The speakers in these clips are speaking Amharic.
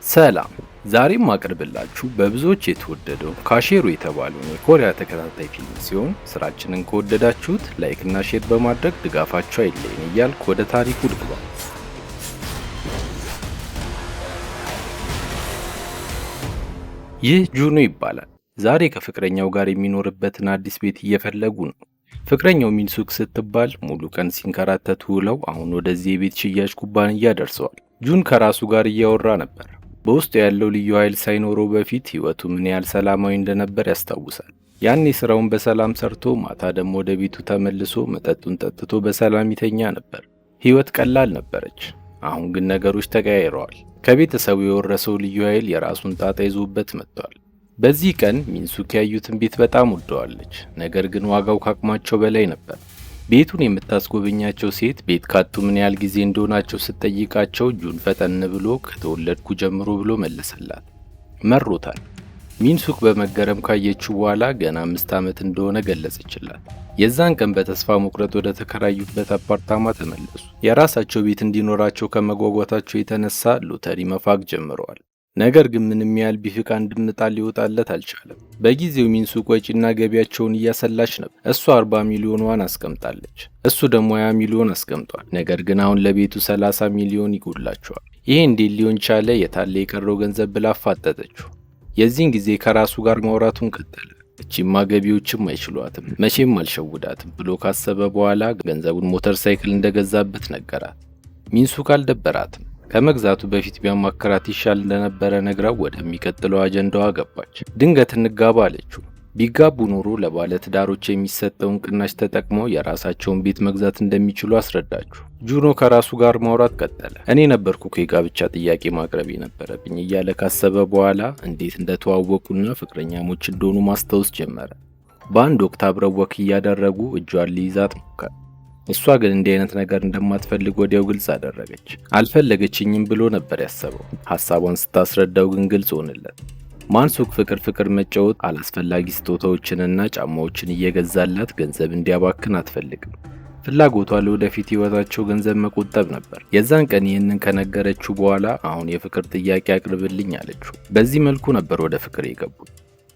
ሰላም ዛሬም ማቀርብላችሁ በብዙዎች የተወደደው ካሼሩ የተባለውን የኮሪያ ተከታታይ ፊልም ሲሆን ስራችንን ከወደዳችሁት ላይክ እና ሼር በማድረግ ድጋፋችሁ አይለየን እያልኩ ወደ ታሪኩ ልግባ። ይህ ጁኖ ይባላል። ዛሬ ከፍቅረኛው ጋር የሚኖርበትን አዲስ ቤት እየፈለጉ ነው። ፍቅረኛው ሚንሱክ ስትባል ሙሉ ቀን ሲንከራተቱ ውለው አሁን ወደዚህ የቤት ሽያጭ ኩባንያ ደርሰዋል። ጁን ከራሱ ጋር እያወራ ነበር። በውስጡ ያለው ልዩ ኃይል ሳይኖረው በፊት ህይወቱ ምን ያህል ሰላማዊ እንደነበር ያስታውሳል። ያኔ ስራውን በሰላም ሰርቶ ማታ ደግሞ ወደ ቤቱ ተመልሶ መጠጡን ጠጥቶ በሰላም ይተኛ ነበር። ህይወት ቀላል ነበረች። አሁን ግን ነገሮች ተቀያይረዋል። ከቤተሰቡ የወረሰው ልዩ ኃይል የራሱን ጣጣ ይዞበት መጥቷል። በዚህ ቀን ሚንሱክ ያዩትን ቤት በጣም ወደዋለች። ነገር ግን ዋጋው ካቅማቸው በላይ ነበር። ቤቱን የምታስጎበኛቸው ሴት ቤት ካጡ ምን ያህል ጊዜ እንደሆናቸው ስትጠይቃቸው ጁን ፈጠን ብሎ ከተወለድኩ ጀምሮ ብሎ መለሰላት። መሮታል። ሚንሱክ በመገረም ካየችው በኋላ ገና 5 ዓመት እንደሆነ ገለጸችላት። የዛን ቀን በተስፋ መቁረጥ ወደ ተከራዩበት አፓርታማ ተመለሱ። የራሳቸው ቤት እንዲኖራቸው ከመጓጓታቸው የተነሳ ሎተሪ መፋቅ ጀምረዋል። ነገር ግን ምንም ያህል ቢፍቅ አንድም ዕጣ ሊወጣለት አልቻለም። በጊዜው ሚንሱክ ወጪና ገቢያቸውን እያሰላች ነበር። እሷ 40 ሚሊዮን ዋን አስቀምጣለች፣ እሱ ደግሞ 20 ሚሊዮን አስቀምጧል። ነገር ግን አሁን ለቤቱ 30 ሚሊዮን ይጎድላቸዋል። ይሄ እንዴት ሊሆን ቻለ? የታለ የቀረው ገንዘብ ብላ አፋጠጠችው። የዚህን ጊዜ ከራሱ ጋር ማውራቱን ቀጠለ። እቺማ ገቢዎችም አይችሏትም፣ መቼም አልሸውዳትም ብሎ ካሰበ በኋላ ገንዘቡን ሞተር ሳይክል እንደገዛበት ነገራት። ሚንሱክ አልደበራትም። ከመግዛቱ በፊት ቢያማከራት ይሻል እንደነበረ ነግራው ወደሚቀጥለው አጀንዳዋ ገባች። ድንገት እንጋባ አለችው። ቢጋቡ ኖሮ ለባለ ትዳሮች የሚሰጠውን ቅናሽ ተጠቅመው የራሳቸውን ቤት መግዛት እንደሚችሉ አስረዳችሁ። ጁኖ ከራሱ ጋር ማውራት ቀጠለ። እኔ ነበርኩ የጋብቻ ጥያቄ ማቅረብ የነበረብኝ እያለ ካሰበ በኋላ እንዴት እንደተዋወቁና ፍቅረኛሞች እንደሆኑ ማስታወስ ጀመረ። በአንድ ወቅት አብረው ወክ እያደረጉ እጇን ሊይዛት ሞከረ። እሷ ግን እንዲህ አይነት ነገር እንደማትፈልግ ወዲያው ግልጽ አደረገች። አልፈለገችኝም ብሎ ነበር ያሰበው። ሐሳቧን ስታስረዳው ግን ግልጽ ሆነለት። ማንሱክ ፍቅር መጫወት፣ አላስፈላጊ ስጦታዎችንና ጫማዎችን እየገዛላት ገንዘብ እንዲያባክን አትፈልግም። ፍላጎቷ ለወደፊት ህይወታቸው ገንዘብ መቆጠብ ነበር። የዛን ቀን ይህንን ከነገረችው በኋላ አሁን የፍቅር ጥያቄ አቅርብልኝ አለችው። በዚህ መልኩ ነበር ወደ ፍቅር የገቡት።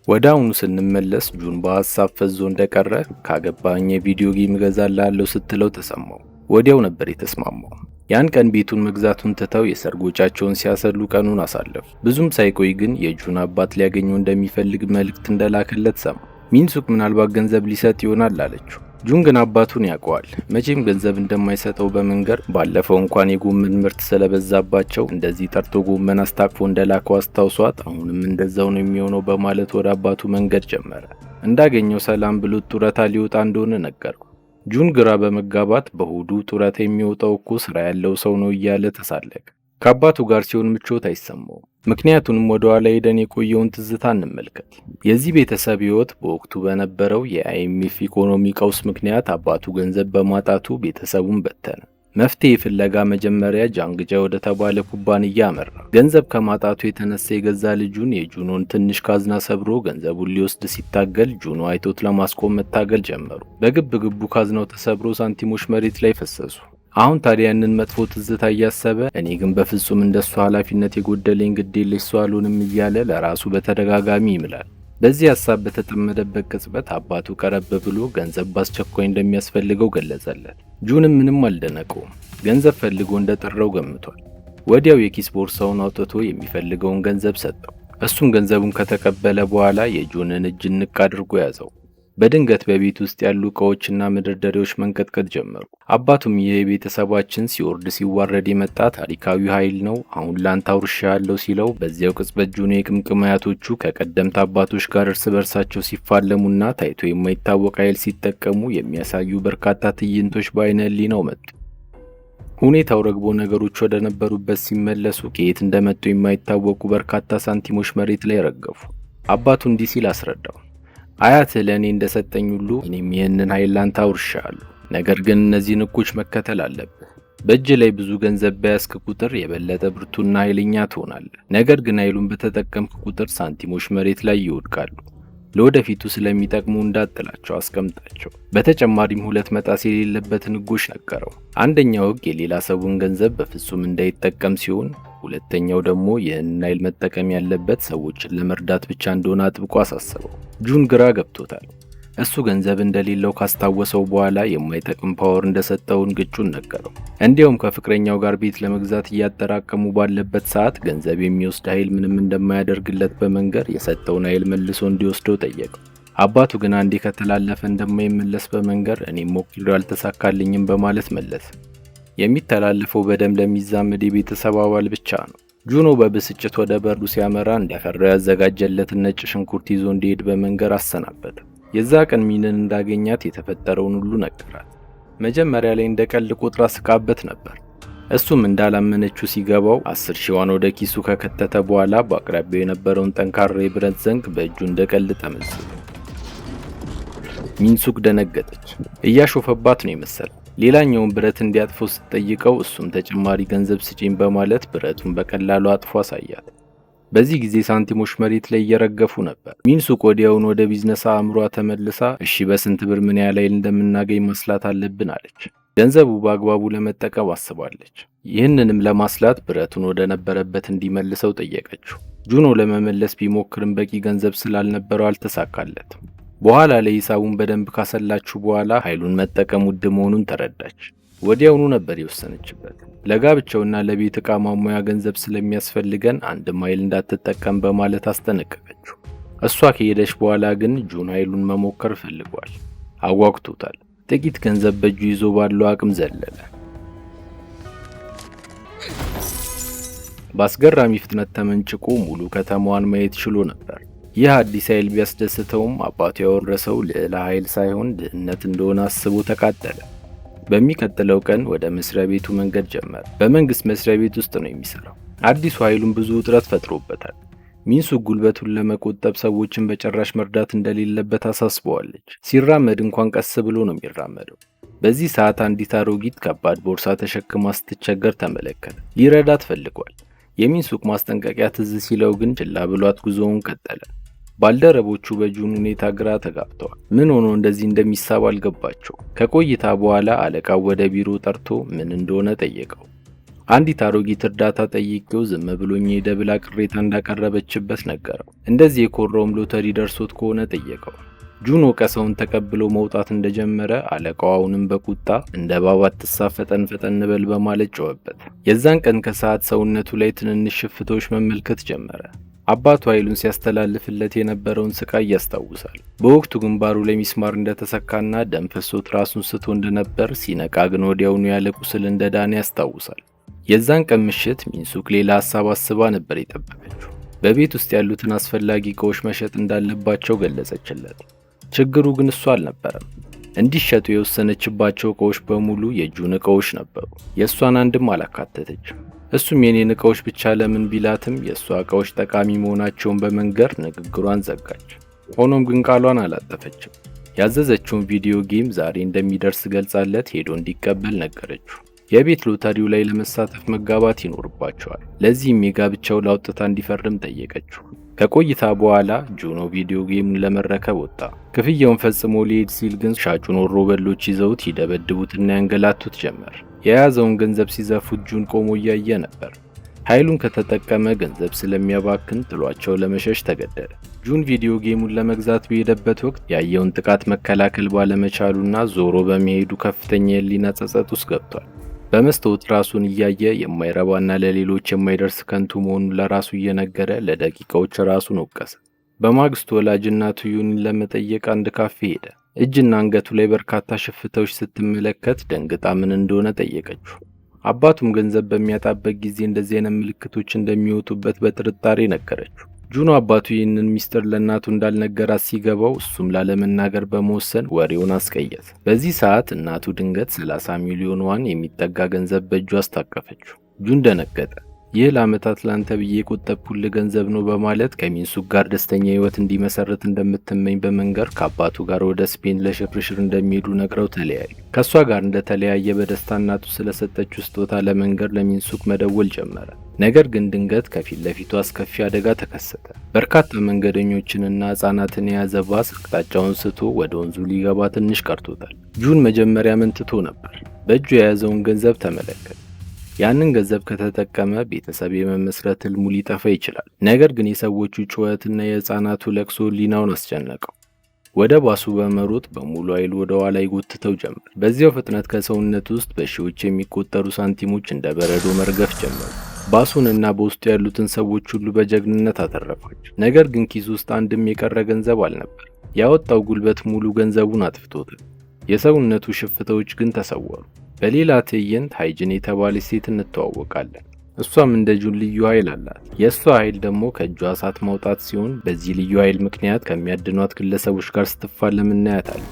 ወደ አሁኑ ስንመለስ ጁን በሐሳብ ፈዞ እንደቀረ ካገባኝ የቪዲዮ ጌም እገዛልሃለሁ ስትለው ተሰማው። ወዲያው ነበር የተስማማው። ያን ቀን ቤቱን መግዛቱን ትተው የሰርግ ወጪያቸውን ሲያሰሉ ቀኑን አሳለፉ። ብዙም ሳይቆይ ግን የጁን አባት ሊያገኘው እንደሚፈልግ መልእክት እንደላከለት ሰማ። ሚንሱክ ምናልባት ገንዘብ ሊሰጥ ይሆናል አለችው። ጁን ግን አባቱን ያውቀዋል። መቼም ገንዘብ እንደማይሰጠው በመንገር ባለፈው እንኳን የጎመን ምርት ስለበዛባቸው እንደዚህ ጠርቶ ጎመን አስታቅፎ እንደላከው አስታውሷት አሁንም እንደዛው ነው የሚሆነው በማለት ወደ አባቱ መንገድ ጀመረ። እንዳገኘው ሰላም ብሎት ጡረታ ሊወጣ እንደሆነ ነገረው። ጁን ግራ በመጋባት በሆዱ ጡረታ የሚወጣው እኮ ስራ ያለው ሰው ነው እያለ ተሳለቀ። ከአባቱ ጋር ሲሆን ምቾት አይሰማውም። ምክንያቱንም ወደ ኋላ ሄደን የቆየውን ትዝታ እንመልከት። የዚህ ቤተሰብ ህይወት በወቅቱ በነበረው የአይኤምኤፍ ኢኮኖሚ ቀውስ ምክንያት አባቱ ገንዘብ በማጣቱ ቤተሰቡን በተነ። መፍትሄ ፍለጋ መጀመሪያ ጃንግጃ ወደ ተባለ ኩባንያ አመራ። ገንዘብ ከማጣቱ የተነሳ የገዛ ልጁን የጁኖን ትንሽ ካዝና ሰብሮ ገንዘቡን ሊወስድ ሲታገል ጁኖ አይቶት ለማስቆም መታገል ጀመሩ። በግብ ግቡ ካዝናው ተሰብሮ ሳንቲሞች መሬት ላይ ፈሰሱ። አሁን ታዲያ ያንን መጥፎ ትዝታ እያሰበ እኔ ግን በፍጹም እንደሱ ኃላፊነት የጎደለኝ ግዴለሽ ሰው አልሆንም እያለ ለራሱ በተደጋጋሚ ይምላል። በዚህ ሐሳብ በተጠመደበት ቅጽበት አባቱ ቀረብ ብሎ ገንዘብ በአስቸኳይ እንደሚያስፈልገው ገለጸለት። ጁንም ምንም አልደነቀውም። ገንዘብ ፈልጎ እንደጠራው ገምቷል። ወዲያው የኪስ ቦርሳውን አውጥቶ የሚፈልገውን ገንዘብ ሰጠው። እሱም ገንዘቡን ከተቀበለ በኋላ የጁንን እጅ ንቅ አድርጎ ያዘው። በድንገት በቤት ውስጥ ያሉ እቃዎችና መደርደሪያዎች መንቀጥቀጥ ጀመሩ። አባቱም ይህ ቤተሰባችን ሲወርድ ሲዋረድ የመጣ ታሪካዊ ኃይል ነው፣ አሁን ላንተ አውርሻለሁ ሲለው በዚያው ቅጽበት ጁኖ የቅምቅም አያቶቹ ከቀደምት አባቶች ጋር እርስ በርሳቸው ሲፋለሙና ታይቶ የማይታወቅ ኃይል ሲጠቀሙ የሚያሳዩ በርካታ ትዕይንቶች በዓይነ ሕሊናው መጡ። ሁኔታው ረግቦ ነገሮች ወደ ነበሩበት ሲመለሱ ከየት እንደመጡ የማይታወቁ በርካታ ሳንቲሞች መሬት ላይ ረገፉ። አባቱ እንዲህ ሲል አስረዳው። አያትህ ለእኔ እንደሰጠኝ ሁሉ እኔም ይህንን ኃይል ላንተ አውርሻለሁ። ነገር ግን እነዚህን ሕጎች መከተል አለብህ። በእጅ ላይ ብዙ ገንዘብ በያዝክ ቁጥር የበለጠ ብርቱና ኃይለኛ ትሆናለህ። ነገር ግን ኃይሉን በተጠቀምክ ቁጥር ሳንቲሞች መሬት ላይ ይወድቃሉ። ለወደፊቱ ስለሚጠቅሙ እንዳጥላቸው አስቀምጣቸው። በተጨማሪም 2 መጣስ የሌለበትን ሕጎች ነገረው። አንደኛው ሕግ የሌላ ሰውን ገንዘብ በፍጹም እንዳይጠቀም ሲሆን ሁለተኛው ደግሞ ይህን ኃይል መጠቀም ያለበት ሰዎችን ለመርዳት ብቻ እንደሆነ አጥብቆ አሳሰበው። ጁን ግራ ገብቶታል። እሱ ገንዘብ እንደሌለው ካስታወሰው በኋላ የማይጠቅም ፓወር እንደሰጠው እንግጩን ነገረው። እንዲያውም ከፍቅረኛው ጋር ቤት ለመግዛት እያጠራቀሙ ባለበት ሰዓት ገንዘብ የሚወስድ ኃይል ምንም እንደማያደርግለት በመንገር የሰጠውን ኃይል መልሶ እንዲወስደው ጠየቀው። አባቱ ግን አንዴ ከተላለፈ እንደማይመለስ በመንገር እኔም ሞክሬው አልተሳካልኝም በማለት መለሰ። የሚተላለፈው በደም ለሚዛመድ የቤተሰብ አባል ብቻ ነው። ጁኖ በብስጭት ወደ በሩ ሲያመራ እንደፈራው ያዘጋጀለትን ነጭ ሽንኩርት ይዞ እንዲሄድ በመንገር አሰናበተ። የዛ ቀን ሚንን እንዳገኛት የተፈጠረውን ሁሉ ነገራት። መጀመሪያ ላይ እንደ ቀልድ ቆጥራ ስቃበት ነበር። እሱም እንዳላመነችው ሲገባው 10 ሺዋን ወደ ኪሱ ከከተተ በኋላ በአቅራቢያው የነበረውን ጠንካራ የብረት ዘንግ በእጁ እንደ ቀልድ ጠመዘዘ። ሚንሱክ ደነገጠች። እያሾፈባት ነው የመሰለው። ሌላኛውን ብረት እንዲያጥፈው ስትጠይቀው እሱም ተጨማሪ ገንዘብ ስጪኝ በማለት ብረቱን በቀላሉ አጥፎ አሳያት። በዚህ ጊዜ ሳንቲሞች መሬት ላይ እየረገፉ ነበር። ሚንሱክ ወዲያውን ወደ ቢዝነስ አእምሯ ተመልሳ እሺ በስንት ብር ምን ያህል እንደምናገኝ መስላት አለብን አለች። ገንዘቡ በአግባቡ ለመጠቀም አስባለች። ይህንንም ለማስላት ብረቱን ወደ ነበረበት እንዲመልሰው ጠየቀችው። ጁኖ ለመመለስ ቢሞክርም በቂ ገንዘብ ስላልነበረው አልተሳካለትም። በኋላ ላይ ሂሳቡን በደንብ ካሰላችሁ በኋላ ኃይሉን መጠቀም ውድ መሆኑን ተረዳች። ወዲያውኑ ነበር የወሰነችበት። ለጋብቻውና ለቤት ዕቃ ማሟያ ገንዘብ ስለሚያስፈልገን አንድም ኃይል እንዳትጠቀም በማለት አስጠነቀቀችው። እሷ ከሄደች በኋላ ግን ጁን ኃይሉን መሞከር ፈልጓል። አጓግቶታል። ጥቂት ገንዘብ በእጁ ይዞ ባለው አቅም ዘለለ። በአስገራሚ ፍጥነት ተመንጭቆ ሙሉ ከተማዋን ማየት ችሎ ነበር። ይህ አዲስ ኃይል ቢያስደስተውም አባቱ ያወረሰው ልዕለ ኃይል ሳይሆን ድህነት እንደሆነ አስቦ ተቃጠለ። በሚቀጥለው ቀን ወደ መስሪያ ቤቱ መንገድ ጀመረ። በመንግስት መስሪያ ቤት ውስጥ ነው የሚሰራው። አዲሱ ኃይሉን ብዙ ውጥረት ፈጥሮበታል። ሚንሱክ ጉልበቱን ለመቆጠብ ሰዎችን በጭራሽ መርዳት እንደሌለበት አሳስበዋለች። ሲራመድ እንኳን ቀስ ብሎ ነው የሚራመደው። በዚህ ሰዓት አንዲት አሮጊት ከባድ ቦርሳ ተሸክማ ስትቸገር ተመለከተ። ሊረዳት ፈልጓል። የሚንሱክ ማስጠንቀቂያ ትዝ ሲለው ግን ችላ ብሏት ጉዞውን ቀጠለ። ባልደረቦቹ በጁን ሁኔታ ግራ ተጋብተዋል። ምን ሆኖ እንደዚህ እንደሚሳብ አልገባቸው። ከቆይታ በኋላ አለቃው ወደ ቢሮ ጠርቶ ምን እንደሆነ ጠየቀው። አንዲት አሮጊት እርዳታ ጠይቄው ዝም ብሎኝ ሄደ ብላ ቅሬታ እንዳቀረበችበት ነገረው። እንደዚህ የኮራውም ሎተሪ ደርሶት ከሆነ ጠየቀው። ጁን ወቀሰውን ተቀብሎ መውጣት እንደጀመረ አለቃው አሁንም በቁጣ እንደ እባብ አትሳብ፣ ፈጠን ፈጠን በል በማለት ጮኸበት። የዛን ቀን ከሰዓት ሰውነቱ ላይ ትንንሽ ሽፍቶች መመልከት ጀመረ። አባቱ ኃይሉን ሲያስተላልፍለት የነበረውን ስቃይ ያስታውሳል። በወቅቱ ግንባሩ ላይ ሚስማር እንደተሰካና ደም ፈሶት ራሱን ስቶ እንደነበር፣ ሲነቃ ግን ወዲያውኑ ያለ ቁስል እንደዳነ ያስታውሳል። የዛን ቀን ምሽት ሚንሱክ ሌላ ሀሳብ አስባ ነበር የጠበቀችው። በቤት ውስጥ ያሉትን አስፈላጊ እቃዎች መሸጥ እንዳለባቸው ገለጸችለት። ችግሩ ግን እሱ አልነበረም። እንዲሸጡ የወሰነችባቸው እቃዎች በሙሉ የጁን እቃዎች ነበሩ። የእሷን አንድም አላካተተችም። እሱም የኔን እቃዎች ብቻ ለምን ቢላትም የእሷ እቃዎች ጠቃሚ መሆናቸውን በመንገር ንግግሯን ዘጋች። ሆኖም ግን ቃሏን አላጠፈችም። ያዘዘችውን ቪዲዮ ጌም ዛሬ እንደሚደርስ ገልጻለት ሄዶ እንዲቀበል ነገረችው። የቤት ሎተሪው ላይ ለመሳተፍ መጋባት ይኖርባቸዋል። ለዚህም የጋብቻው ላውጥታ እንዲፈርም ጠየቀችው። ከቆይታ በኋላ ጁኖ ቪዲዮ ጌሙን ለመረከብ ወጣ። ክፍያውን ፈጽሞ ሊሄድ ሲል ግን ሻጩን ወሮበሎች ይዘውት ይደበድቡትና ያንገላቱት ጀመር። የያዘውን ገንዘብ ሲዘፉት ጁን ቆሞ እያየ ነበር። ኃይሉን ከተጠቀመ ገንዘብ ስለሚያባክን ጥሏቸው ለመሸሽ ተገደደ። ጁን ቪዲዮ ጌሙን ለመግዛት በሄደበት ወቅት ያየውን ጥቃት መከላከል ባለመቻሉና ዞሮ በመሄዱ ከፍተኛ የህሊና ጸጸት ውስጥ ገብቷል። በመስታወት ራሱን እያየ የማይረባና ለሌሎች የማይደርስ ከንቱ መሆኑን ለራሱ እየነገረ ለደቂቃዎች ራሱን ወቀሰ። በማግስቱ ወላጅ እናቱ ዩኒን ለመጠየቅ አንድ ካፌ ሄደ። እጅና አንገቱ ላይ በርካታ ሽፍታዎች ስትመለከት ደንግጣ ምን እንደሆነ ጠየቀችው። አባቱም ገንዘብ በሚያጣበት ጊዜ እንደዚህ አይነት ምልክቶች እንደሚወጡበት በጥርጣሬ ነገረችው። ጁኖ አባቱ ይህንን ሚስጥር ለእናቱ እንዳልነገራት ሲገባው እሱም ላለመናገር በመወሰን ወሬውን አስቀየሰ። በዚህ ሰዓት እናቱ ድንገት 30 ሚሊዮን ዋን የሚጠጋ ገንዘብ በእጁ አስታቀፈችው። ጁን ደነገጠ። ይህ ለዓመታት ላንተ ብዬ የቆጠብኩልህ ገንዘብ ነው በማለት ከሚንሱክ ጋር ደስተኛ ህይወት እንዲመሰርት እንደምትመኝ በመንገር ከአባቱ ጋር ወደ ስፔን ለሽርሽር እንደሚሄዱ ነግረው ተለያዩ። ከእሷ ጋር እንደተለያየ በደስታ እናቱ ስለሰጠችው ስጦታ ለመንገር ለሚንሱክ መደወል ጀመረ። ነገር ግን ድንገት ከፊት ለፊቱ አስከፊ አደጋ ተከሰተ። በርካታ መንገደኞችንና ህጻናትን የያዘ ባስ አቅጣጫውን ስቶ ወደ ወንዙ ሊገባ ትንሽ ቀርቶታል። ጁን መጀመሪያ መንትቶ ነበር። በእጁ የያዘውን ገንዘብ ተመለከተ። ያንን ገንዘብ ከተጠቀመ ቤተሰብ የመመስረት ህልሙ ሊጠፋ ይችላል። ነገር ግን የሰዎቹ ጩኸትና የህፃናቱ ለቅሶ ሊናውን አስጨነቀው። ወደ ባሱ በመሮጥ በሙሉ ኃይሉ ወደ ኋላ ይጎትተው ጀመር። በዚያው ፍጥነት ከሰውነቱ ውስጥ በሺዎች የሚቆጠሩ ሳንቲሞች እንደ በረዶ መርገፍ ጀመሩ። ባሱንና በውስጡ ያሉትን ሰዎች ሁሉ በጀግንነት አተረፋቸው። ነገር ግን ኪሱ ውስጥ አንድም የቀረ ገንዘብ አልነበር። ያወጣው ጉልበት ሙሉ ገንዘቡን አጥፍቶታል። የሰውነቱ ሽፍታዎች ግን ተሰወሩ። በሌላ ትዕይንት ሃይጅን የተባለች ሴት እንተዋወቃለን። እሷም እንደ ጁን ልዩ ኃይል አላት። የእሷ ኃይል ደግሞ ከእጇ እሳት ማውጣት ሲሆን በዚህ ልዩ ኃይል ምክንያት ከሚያድኗት ግለሰቦች ጋር ስትፋለም እናያታለን።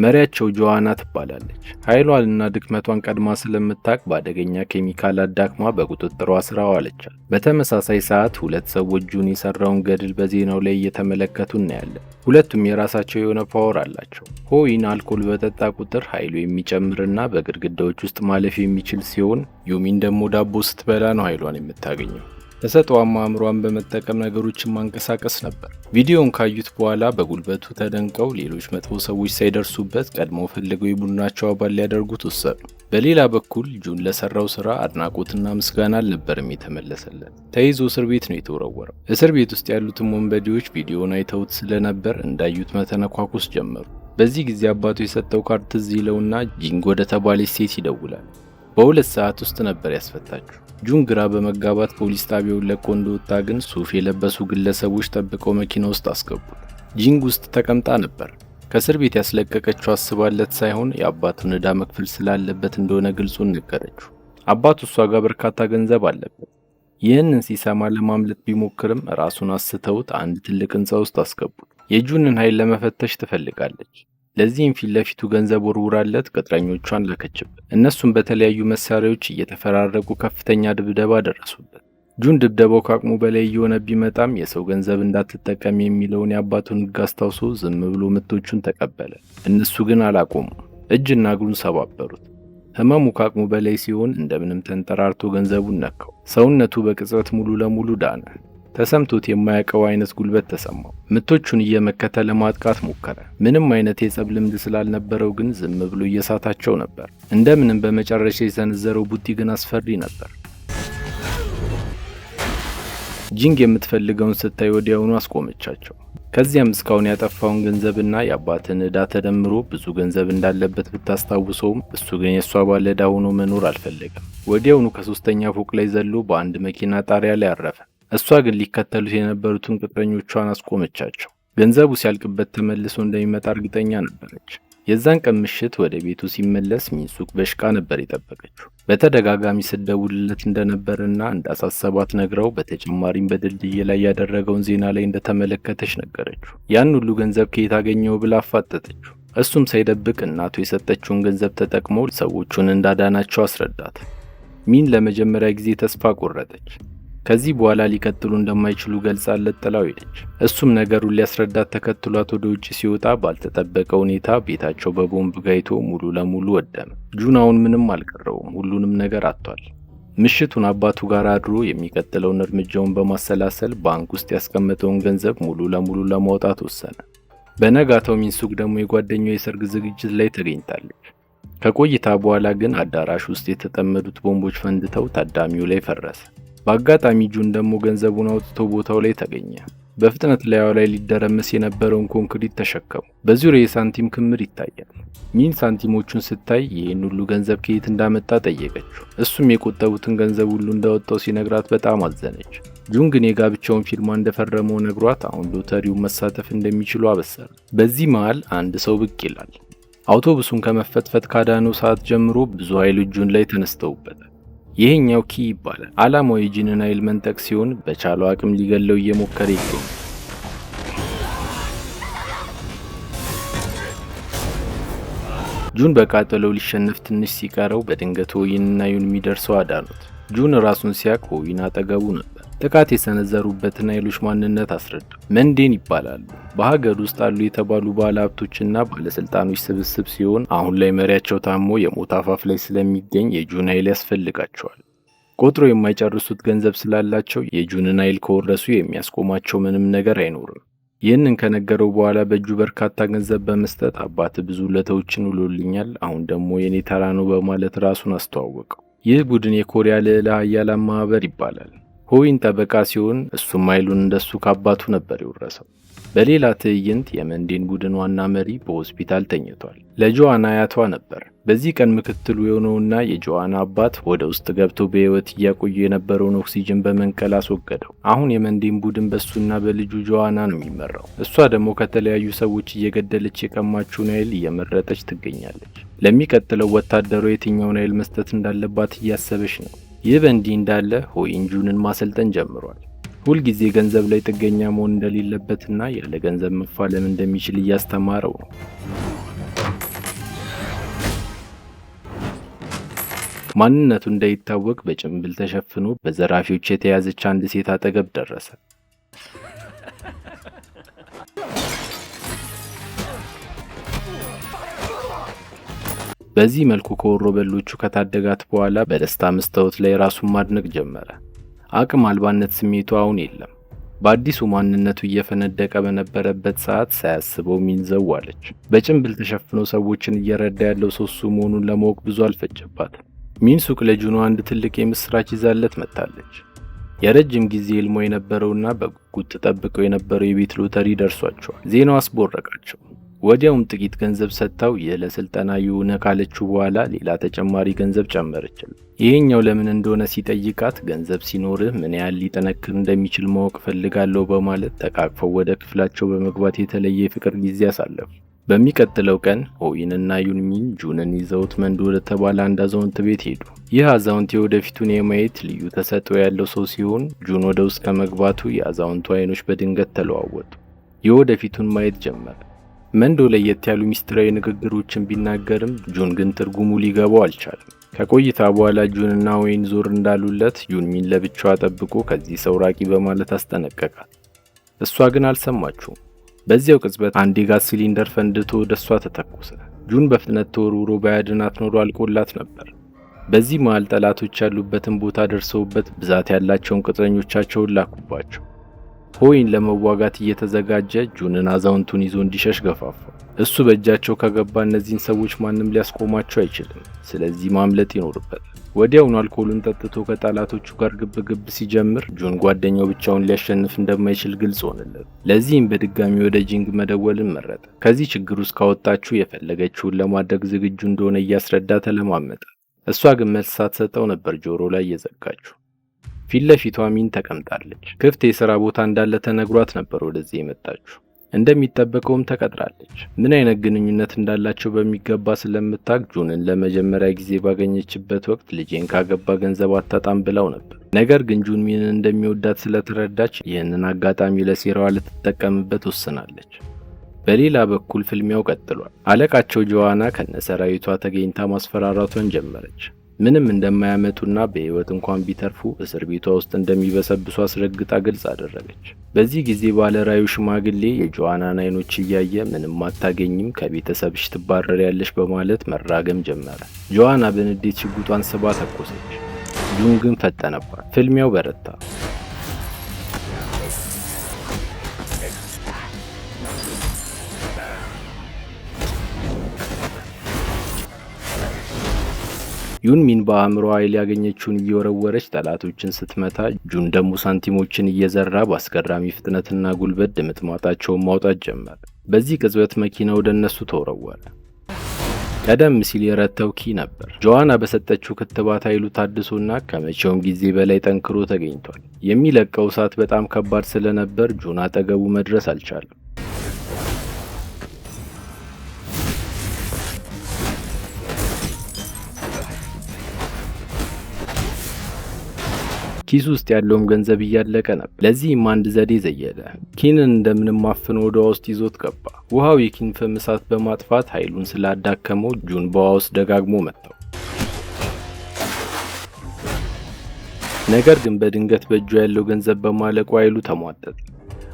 መሪያቸው ጆዋና ትባላለች። ኃይሏንና ድክመቷን ቀድማ ስለምታውቅ በአደገኛ ኬሚካል አዳክማ በቁጥጥሯ ስር አዋለቻት። በተመሳሳይ ሰዓት ሁለት ሰዎች ጁን የሰራውን ገድል በዜናው ላይ እየተመለከቱ እናያለን። ሁለቱም የራሳቸው የሆነ ፓወር አላቸው። ሆይን አልኮል በጠጣ ቁጥር ኃይሉ የሚጨምርና በግድግዳዎች ውስጥ ማለፍ የሚችል ሲሆን ዩሚን ደግሞ ዳቦ ስትበላ ነው ኃይሏን የምታገኘው። ተሰጥኦአማ አእምሯን በመጠቀም ነገሮችን ማንቀሳቀስ ነበር። ቪዲዮውን ካዩት በኋላ በጉልበቱ ተደንቀው ሌሎች መጥፎ ሰዎች ሳይደርሱበት ቀድሞ ፈልገው የቡድናቸው አባል ሊያደርጉት ወሰኑ። በሌላ በኩል ጁን ለሰራው ስራ አድናቆትና ምስጋና አልነበርም የተመለሰለት። ተይዞ እስር ቤት ነው የተወረወረው። እስር ቤት ውስጥ ያሉትም ወንበዴዎች ቪዲዮውን አይተውት ስለነበር እንዳዩት መተነኳኩስ ጀመሩ። በዚህ ጊዜ አባቱ የሰጠው ካርድ ትዝ ይለውና ጂንግ ወደ ተባለች ሴት ይደውላል። በ2 ሰዓት ውስጥ ነበር ያስፈታችሁ። ጁን ግራ በመጋባት ፖሊስ ጣቢያውን ለቆ እንደወጣ ግን ሱፍ የለበሱ ግለሰቦች ጠብቀው መኪና ውስጥ አስገቡት። ጂንግ ውስጥ ተቀምጣ ነበር። ከእስር ቤት ያስለቀቀችው አስባለት ሳይሆን የአባቱን ዕዳ መክፈል ስላለበት እንደሆነ ግልጹን ነገረችው። አባቱ እሷ ጋር በርካታ ገንዘብ አለበት። ይህንን ሲሰማ ለማምለጥ ቢሞክርም ራሱን አስተውት አንድ ትልቅ ህንፃ ውስጥ አስገቡት። የጁንን ኃይል ለመፈተሽ ትፈልጋለች። ለዚህም ፊት ለፊቱ ገንዘብ ወርውራለት ቅጥረኞቿን ላከችበት። እነሱም በተለያዩ መሳሪያዎች እየተፈራረቁ ከፍተኛ ድብደባ ደረሱበት። ጁን ድብደባው ከአቅሙ በላይ እየሆነ ቢመጣም የሰው ገንዘብ እንዳትጠቀም የሚለውን የአባቱን ሕግ አስታውሶ ዝም ብሎ ምቶቹን ተቀበለ። እነሱ ግን አላቆሙም። እጅና እግሩን ሰባበሩት። ህመሙ ከአቅሙ በላይ ሲሆን እንደምንም ተንጠራርቶ ገንዘቡን ነካው። ሰውነቱ በቅጽበት ሙሉ ለሙሉ ዳነ። ተሰምቶት የማያውቀው አይነት ጉልበት ተሰማው። ምቶቹን እየመከተ ለማጥቃት ሞከረ። ምንም አይነት የጸብ ልምድ ስላልነበረው ግን ዝም ብሎ እየሳታቸው ነበር። እንደምንም በመጨረሻ የሰነዘረው ቡጢ ግን አስፈሪ ነበር። ጂንግ የምትፈልገውን ስታይ ወዲያውኑ አስቆመቻቸው። ከዚያም እስካሁን ያጠፋውን ገንዘብና የአባትን ዕዳ ተደምሮ ብዙ ገንዘብ እንዳለበት ብታስታውሰውም እሱ ግን የእሷ ባለ ዕዳ ሆኖ መኖር አልፈለገም። ወዲያውኑ ከ3ኛ ፎቅ ላይ ዘሎ በአንድ መኪና ጣሪያ ላይ አረፈ። እሷ ግን ሊከተሉት የነበሩትን ቅጥረኞቿን አስቆመቻቸው። ገንዘቡ ሲያልቅበት ተመልሶ እንደሚመጣ እርግጠኛ ነበረች። የዛን ቀን ምሽት ወደ ቤቱ ሲመለስ ሚንሱክ በሽቃ ነበር የጠበቀችው። በተደጋጋሚ ስትደውልለት እንደነበርና እንዳሳሰባት ነግረው በተጨማሪም በድልድይ ላይ ያደረገውን ዜና ላይ እንደተመለከተች ነገረችው። ያን ሁሉ ገንዘብ ከየት አገኘው ብላ አፋጠጠችው። እሱም ሳይደብቅ እናቱ የሰጠችውን ገንዘብ ተጠቅሞ ሰዎቹን እንዳዳናቸው አስረዳት። ሚን ለመጀመሪያ ጊዜ ተስፋ ቆረጠች። ከዚህ በኋላ ሊቀጥሉ እንደማይችሉ ገልጻለት ጥላው ሄደች። እሱም ነገሩን ሊያስረዳት ተከትሏት ወደ ውጭ ሲወጣ ባልተጠበቀ ሁኔታ ቤታቸው በቦምብ ጋይቶ ሙሉ ለሙሉ ወደመ። ጁን አሁን ምንም አልቀረውም፣ ሁሉንም ነገር አጥቷል። ምሽቱን አባቱ ጋር አድሮ የሚቀጥለውን እርምጃውን በማሰላሰል ባንክ ውስጥ ያስቀመጠውን ገንዘብ ሙሉ ለሙሉ ለማውጣት ወሰነ። በነጋታው ሚንሱክ ደግሞ የጓደኛው የሰርግ ዝግጅት ላይ ተገኝታለች። ከቆይታ በኋላ ግን አዳራሽ ውስጥ የተጠመዱት ቦምቦች ፈንድተው ታዳሚው ላይ ፈረሰ። በአጋጣሚ ጁን ደግሞ ገንዘቡን አውጥቶ ቦታው ላይ ተገኘ። በፍጥነት ላዩ ላይ ሊደረመስ የነበረውን ኮንክሪት ተሸከሙ። በዙሪያው የሳንቲም ክምር ይታያል። ሚን ሳንቲሞቹን ስታይ ይህን ሁሉ ገንዘብ ከየት እንዳመጣ ጠየቀችው። እሱም የቆጠቡትን ገንዘብ ሁሉ እንዳወጣው ሲነግራት በጣም አዘነች። ጁን ግን የጋብቻውን ፊርማ እንደፈረመው ነግሯት አሁን ሎተሪውን መሳተፍ እንደሚችሉ አበሰረ። በዚህ መሃል አንድ ሰው ብቅ ይላል። አውቶቡሱን ከመፈትፈት ካዳነው ሰዓት ጀምሮ ብዙ ኃይሎች ጁን ላይ ተነስተውበታል። ይሄኛው ኪ ይባላል። ዓላማው የጂንን ኃይል መንጠቅ ሲሆን በቻለው አቅም ሊገለው እየሞከረ ይገኛል። ጁን በቃጠለው ሊሸነፍ ትንሽ ሲቀረው በድንገት ሆይንና ዩን የሚደርሰው አዳኑት። ጁን ራሱን ሲያቅ ሆይን አጠገቡ ነበር። ጥቃት የሰነዘሩበትን ኃይሎች ማንነት አስረዳ። መንዴን ይባላሉ። በሀገር ውስጥ አሉ የተባሉ ባለሀብቶችና ባለስልጣኖች ስብስብ ሲሆን አሁን ላይ መሪያቸው ታሞ የሞት አፋፍ ላይ ስለሚገኝ የጁን ኃይል ያስፈልጋቸዋል። ቆጥሮ የማይጨርሱት ገንዘብ ስላላቸው የጁንን ኃይል ከወረሱ የሚያስቆማቸው ምንም ነገር አይኖርም። ይህንን ከነገረው በኋላ በእጁ በርካታ ገንዘብ በመስጠት አባት ብዙ ውለታዎችን ውሎልኛል፣ አሁን ደግሞ የኔ ተራ ነው በማለት ራሱን አስተዋወቀው። ይህ ቡድን የኮሪያ ልዕለ ኃያላን ማህበር ይባላል። ሆይን ጠበቃ ሲሆን እሱም ኃይሉን እንደሱ ከአባቱ ነበር የወረሰው። በሌላ ትዕይንት የመንዴን ቡድን ዋና መሪ በሆስፒታል ተኝቷል። ለጆዋና አያቷ ነበር። በዚህ ቀን ምክትሉ የሆነውና የጆዋና አባት ወደ ውስጥ ገብቶ በህይወት እያቆየ የነበረውን ኦክሲጅን በመንቀል አስወገደው። አሁን የመንዴን ቡድን በሱና በልጁ ጆዋና ነው የሚመራው። እሷ ደግሞ ከተለያዩ ሰዎች እየገደለች የቀማችውን ኃይል እየመረጠች ትገኛለች። ለሚቀጥለው ወታደሯ የትኛውን ኃይል መስጠት እንዳለባት እያሰበች ነው። ይህ በእንዲህ እንዳለ ሆይን ጁንን ማሰልጠን ጀምሯል። ሁልጊዜ ገንዘብ ላይ ጥገኛ መሆን እንደሌለበትና ያለ ገንዘብ መፋለም እንደሚችል እያስተማረው ነው። ማንነቱ እንዳይታወቅ በጭንብል ተሸፍኖ በዘራፊዎች የተያዘች አንድ ሴት አጠገብ ደረሰ። በዚህ መልኩ ከወሮበሎቹ ከታደጋት በኋላ በደስታ መስታወት ላይ ራሱን ማድነቅ ጀመረ። አቅም አልባነት ስሜቱ አሁን የለም። በአዲሱ ማንነቱ እየፈነደቀ በነበረበት ሰዓት ሳያስበው ሚንዘው አለች። በጭንብል ተሸፍኖ ሰዎችን እየረዳ ያለው ሰው እሱ መሆኑን ለማወቅ ብዙ አልፈጀባትም። ሚንሱክ ለጁኖ አንድ ትልቅ የምስራች ይዛለት መጥታለች። የረጅም ጊዜ ህልሞ የነበረውና በጉጉት ተጠብቀው የነበረው የቤት ሎተሪ ደርሷቸዋል። ዜናው አስቦረቃቸው። ወዲያውም ጥቂት ገንዘብ ሰጥታው ይህ ለስልጠና ይሁን ካለችው በኋላ ሌላ ተጨማሪ ገንዘብ ጨመረችል። ይሄኛው ለምን እንደሆነ ሲጠይቃት ገንዘብ ሲኖርህ ምን ያህል ሊጠነክር እንደሚችል ማወቅ ፈልጋለሁ በማለት ተቃቅፈው ወደ ክፍላቸው በመግባት የተለየ የፍቅር ጊዜ አሳለፉ። በሚቀጥለው ቀን ሆይንና ዩንሚን ጁንን ይዘውት መንዶ ወደ ተባለ አንድ አዛውንት ቤት ሄዱ። ይህ አዛውንት የወደፊቱን የማየት ልዩ ተሰጥኦ ያለው ሰው ሲሆን ጁን ወደ ውስጥ ከመግባቱ የአዛውንቱ አይኖች በድንገት ተለዋወጡ። የወደፊቱን ማየት ጀመረ። መንዶ ለየት ያሉ ሚስጥራዊ ንግግሮችን ቢናገርም ጁን ግን ትርጉሙ ሊገባው አልቻለም። ከቆይታ በኋላ ጁንና ሆይን ዞር እንዳሉለት ዩንሚን ለብቻዋ ጠብቆ ከዚህ ሰው ራቂ በማለት አስጠነቀቃት። እሷ ግን አልሰማችውም። በዚያው ቅጽበት አንድ የጋዝ ሲሊንደር ፈንድቶ ወደ እሷ ተተኮሰ። ጁን በፍጥነት ተወርውሮ ባያድናት ኖሮ አልቆላት ነበር። በዚህ መሃል ጠላቶች ያሉበትን ቦታ ደርሰውበት ብዛት ያላቸውን ቅጥረኞቻቸውን ላኩባቸው። ሆይን ለመዋጋት እየተዘጋጀ ጁንን አዛውንቱን ይዞ እንዲሸሽ ገፋፋው። እሱ በእጃቸው ከገባ እነዚህን ሰዎች ማንም ሊያስቆማቸው አይችልም። ስለዚህ ማምለጥ ይኖርበታል። ወዲያውኑ አልኮሉን ጠጥቶ ከጠላቶቹ ጋር ግብግብ ሲጀምር ጁን ጓደኛው ብቻውን ሊያሸንፍ እንደማይችል ግልጽ ሆነለት። ለዚህም በድጋሚ ወደ ጂንግ መደወልን መረጠ። ከዚህ ችግር ውስጥ ካወጣችሁ የፈለገችውን ለማድረግ ዝግጁ እንደሆነ እያስረዳ ተለማመጠ። እሷ ግን መልስ ሳትሰጠው ነበር ጆሮ ላይ እየዘጋችሁ። ፊት ለፊቷ ሚን ተቀምጣለች። ክፍት የሥራ ቦታ እንዳለ ተነግሯት ነበር ወደዚህ የመጣችው። እንደሚጠበቀውም ተቀጥራለች። ምን አይነት ግንኙነት እንዳላቸው በሚገባ ስለምታውቅ ጁንን ለመጀመሪያ ጊዜ ባገኘችበት ወቅት ልጄን ካገባ ገንዘብ አታጣም ብለው ነበር። ነገር ግን ጁን ሚንን እንደሚወዳት ስለተረዳች ይህንን አጋጣሚ ለሴራዋ ልትጠቀምበት ወስናለች። በሌላ በኩል ፍልሚያው ቀጥሏል። አለቃቸው ጆዋና ከነሰራዊቷ ተገኝታ ማስፈራራቷን ጀመረች። ምንም እንደማያመጡና በህይወት እንኳን ቢተርፉ እስር ቤቷ ውስጥ እንደሚበሰብሱ አስረግጣ ግልጽ አደረገች። በዚህ ጊዜ ባለራዩ ሽማግሌ የጆዋናን አይኖች እያየ ምንም አታገኝም፣ ከቤተሰብሽ ትባረሪያለሽ በማለት መራገም ጀመረ። ጆዋና በንዴት ሽጉጧን ስባ ተኮሰች። ጁን ግን ፈጠነባት። ፍልሚያው በረታ። ዩንሚን በአእምሮ ኃይል ያገኘችውን እየወረወረች ጠላቶችን ስትመታ፣ ጁን ደግሞ ሳንቲሞችን እየዘራ በአስገራሚ ፍጥነትና ጉልበት ድምጥማጣቸውን ማውጣት ጀመረ። በዚህ ቅጽበት መኪና ወደ እነሱ ተወረወረ። ቀደም ሲል የረተው ኪ ነበር። ጆዋና በሰጠችው ክትባት ኃይሉ ታድሶና ከመቼውም ጊዜ በላይ ጠንክሮ ተገኝቷል። የሚለቀው እሳት በጣም ከባድ ስለነበር ጁን አጠገቡ መድረስ አልቻለም። ኪስ ውስጥ ያለውም ገንዘብ እያለቀ ነበር። ለዚህም አንድ ዘዴ ዘየደ። ኪንን እንደምንም አፍኖ ወደ ውሃ ውስጥ ይዞት ገባ። ውሃው የኪን ፍም እሳት በማጥፋት ኃይሉን ስላዳከመው ጁን በውሃ ውስጥ ደጋግሞ መታው። ነገር ግን በድንገት በእጁ ያለው ገንዘብ በማለቁ ኃይሉ ተሟጠጠ።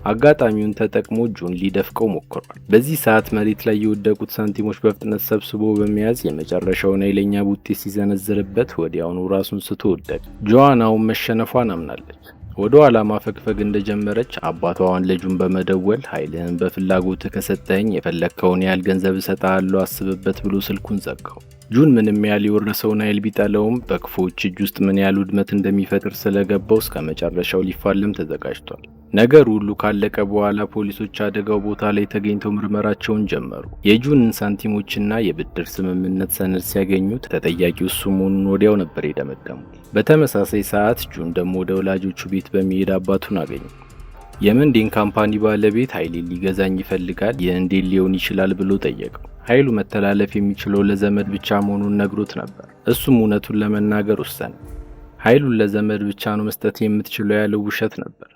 አጋጣሚውን ተጠቅሞ ጁን ሊደፍቀው ሞክሯል። በዚህ ሰዓት መሬት ላይ የወደቁት ሳንቲሞች በፍጥነት ሰብስቦ በመያዝ የመጨረሻውን ኃይለኛ ቡጢ ሲዘነዝርበት ወዲያውኑ ራሱን ስቶ ወደቀ። ጆዋን አሁን መሸነፏን አምናለች። ወደ ኋላ ማፈግፈግ እንደጀመረች አባቷን ለጁን በመደወል ኃይልህን በፍላጎትህ ከሰጠኸኝ የፈለግከውን ያህል ገንዘብ እሰጥሃለሁ አስብበት ብሎ ስልኩን ዘጋው። ጁን ምንም ያህል የወረሰውን ኃይል ቢጠለውም በክፉዎች እጅ ውስጥ ምን ያህል ውድመት እንደሚፈጥር ስለገባው እስከ መጨረሻው ሊፋለም ተዘጋጅቷል። ነገሩ ሁሉ ካለቀ በኋላ ፖሊሶች አደጋው ቦታ ላይ ተገኝተው ምርመራቸውን ጀመሩ። የጁንን ሳንቲሞችና የብድር ስምምነት ሰነድ ሲያገኙ ተጠያቂው እሱ መሆኑን ወዲያው ነበር የደመደሙት። በተመሳሳይ ሰዓት ጁን ደግሞ ወደ ወላጆቹ ቤት በመሄድ አባቱን አገኘ። የመንዴን ካምፓኒ ባለቤት ኃይሌን ሊገዛኝ ይፈልጋል፣ ይህ እንዴት ሊሆን ይችላል ብሎ ጠየቀው። ኃይሉ መተላለፍ የሚችለው ለዘመድ ብቻ መሆኑን ነግሮት ነበር። እሱም እውነቱን ለመናገር ወሰነ። ኃይሉን ለዘመድ ብቻ ነው መስጠት የምትችለው ያለው ውሸት ነበር።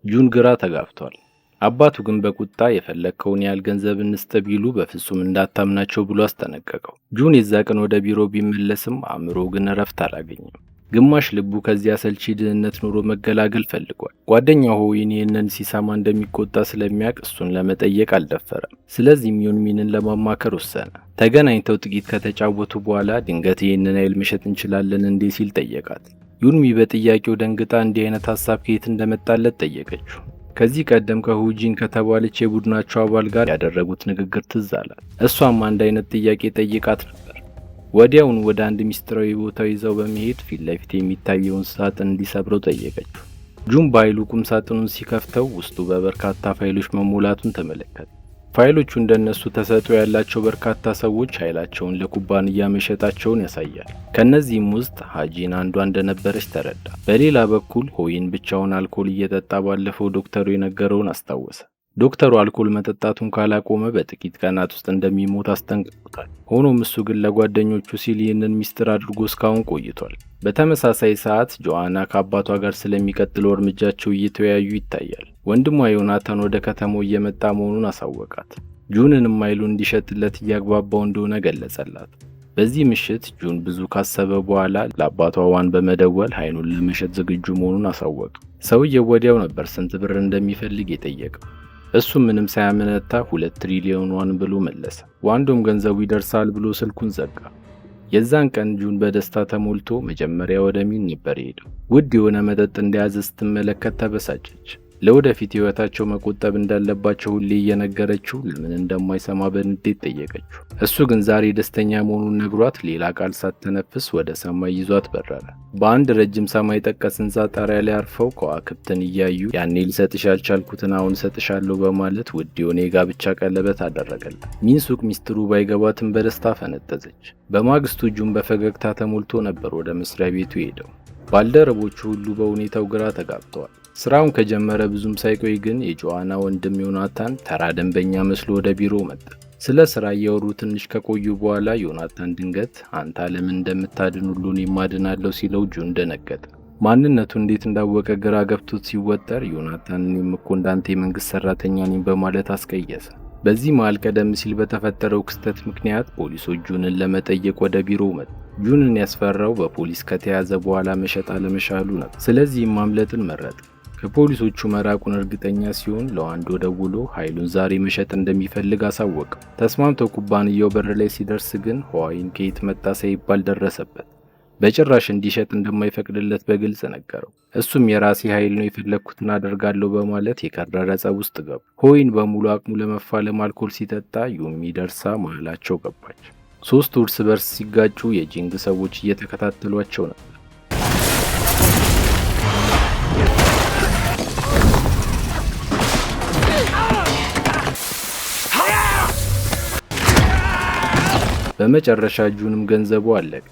ጁን ግራ ተጋብቷል። አባቱ ግን በቁጣ የፈለግከውን ያህል ገንዘብ እንስጥ ቢሉ በፍጹም እንዳታምናቸው ብሎ አስጠነቀቀው። ጁን የዛ ቀን ወደ ቢሮ ቢመለስም አእምሮ ግን እረፍት አላገኘም። ግማሽ ልቡ ከዚያ አሰልቺ ድህነት ኑሮ መገላገል ፈልጓል። ጓደኛው ሆይን ይህንን ሲሰማ እንደሚቆጣ ስለሚያውቅ እሱን ለመጠየቅ አልደፈረም። ስለዚህም ዩንሚንን ለማማከር ወሰነ። ተገናኝተው ጥቂት ከተጫወቱ በኋላ ድንገት ይህንን ኃይል መሸጥ እንችላለን እንዴ ሲል ጠየቃት። ዩንሚ በጥያቄው ደንግጣ እንዲህ አይነት ሀሳብ ከየት እንደመጣለት ጠየቀችው። ከዚህ ቀደም ከሁጂን ከተባለች የቡድናቸው አባል ጋር ያደረጉት ንግግር ትዝ አላት። እሷም አንድ አይነት ጥያቄ ጠይቃት ነበር። ወዲያውኑ ወደ አንድ ሚስጥራዊ ቦታ ይዘው በመሄድ ፊት ለፊት የሚታየውን ሳጥን እንዲሰብረው ጠየቀችው። ጁን በኃይሉ ቁም ሳጥኑን ሲከፍተው ውስጡ በበርካታ ፋይሎች መሞላቱን ተመለከተ። ፋይሎቹ እንደነሱ ተሰጥኦ ያላቸው በርካታ ሰዎች ኃይላቸውን ለኩባንያ መሸጣቸውን ያሳያል። ከነዚህም ውስጥ ሃጂን አንዷ እንደነበረች ተረዳ። በሌላ በኩል ሆይን ብቻውን አልኮል እየጠጣ ባለፈው ዶክተሩ የነገረውን አስታወሰ። ዶክተሩ አልኮል መጠጣቱን ካላቆመ በጥቂት ቀናት ውስጥ እንደሚሞት አስጠንቅቆታል። ሆኖም እሱ ግን ለጓደኞቹ ሲል ይህንን ሚስጥር አድርጎ እስካሁን ቆይቷል። በተመሳሳይ ሰዓት ጆአና ከአባቷ ጋር ስለሚቀጥለው እርምጃቸው እየተወያዩ ይታያል። ወንድሟ ዮናታን ወደ ከተማው እየመጣ መሆኑን አሳወቃት። ጁንንም ኃይሉ እንዲሸጥለት እያግባባው እንደሆነ ገለጸላት። በዚህ ምሽት ጁን ብዙ ካሰበ በኋላ ለአባቷ ዋን በመደወል ኃይሉን ለመሸጥ ዝግጁ መሆኑን አሳወቀ። ሰውየው ወዲያው ነበር ስንት ብር እንደሚፈልግ የጠየቀው። እሱ ምንም ሳያመነታ 2 ትሪሊዮን ዋን ብሎ መለሰ። ዋንዶም ገንዘቡ ይደርሳል ብሎ ስልኩን ዘጋ። የዛን ቀን ጁን በደስታ ተሞልቶ መጀመሪያ ወደ ሚን ነበር ሄደው። ውድ የሆነ መጠጥ እንደያዘ ስትመለከት ተበሳጨች። ለወደፊት ህይወታቸው መቆጠብ እንዳለባቸው ሁሌ እየነገረችው ለምን እንደማይሰማ በንዴት ጠየቀችው። እሱ ግን ዛሬ ደስተኛ መሆኑን ነግሯት ሌላ ቃል ሳትተነፍስ ወደ ሰማይ ይዟት በረረ። በአንድ ረጅም ሰማይ ጠቀስ ህንጻ ጣሪያ ላይ አርፈው ከዋክብትን እያዩ ያኔ ልሰጥሽ ያልቻልኩትን አሁን ሰጥሻለሁ በማለት ውድ የሆነ የጋብቻ ቀለበት አደረገላት። ሚንሱቅ ሚስጥሩ ባይገባትም በደስታ ፈነጠዘች። በማግስቱ ጁን በፈገግታ ተሞልቶ ነበር ወደ መስሪያ ቤቱ ሄደው። ባልደረቦቹ ሁሉ በሁኔታው ግራ ተጋብተዋል። ስራውን ከጀመረ ብዙም ሳይቆይ ግን የጆአና ወንድም ዮናታን ተራ ደንበኛ መስሎ ወደ ቢሮ መጣ። ስለ ስራ እያወሩ ትንሽ ከቆዩ በኋላ ዮናታን ድንገት አንተ ዓለምን እንደምታድን ሁሉን የማድናለሁ ሲለው ጁን ደነገጠ። ማንነቱ እንዴት እንዳወቀ ግራ ገብቶት ሲወጠር ዮናታን እኔም እኮ እንዳንተ የመንግስት ሰራተኛ ነኝ በማለት አስቀየሰ። በዚህ መሃል ቀደም ሲል በተፈጠረው ክስተት ምክንያት ፖሊሶች ጁንን ለመጠየቅ ወደ ቢሮ መጡ። ጁንን ያስፈራው በፖሊስ ከተያዘ በኋላ መሸጥ አለመቻሉ ነበር። ስለዚህም ማምለጥን መረጠ። ከፖሊሶቹ መራቁን እርግጠኛ ሲሆን ለዋንዶ ደውሎ ኃይሉን ዛሬ መሸጥ እንደሚፈልግ አሳወቀ። ተስማምቶ ኩባንያው በር ላይ ሲደርስ ግን ሆይን ከየት መጣ ሳይባል ደረሰበት። በጭራሽ እንዲሸጥ እንደማይፈቅድለት በግልጽ ነገረው። እሱም የራሴ ኃይል ነው የፈለግኩትን አደርጋለሁ በማለት የከረረ ጸብ ውስጥ ገቡ። ሆይን በሙሉ አቅሙ ለመፋለም አልኮል ሲጠጣ ዩሚ ደርሳ መሃላቸው ገባች። ሶስቱ እርስ በርስ ሲጋጩ የጂንግ ሰዎች እየተከታተሏቸው ነበር። በመጨረሻ ጁንም ገንዘቡ አለቀ።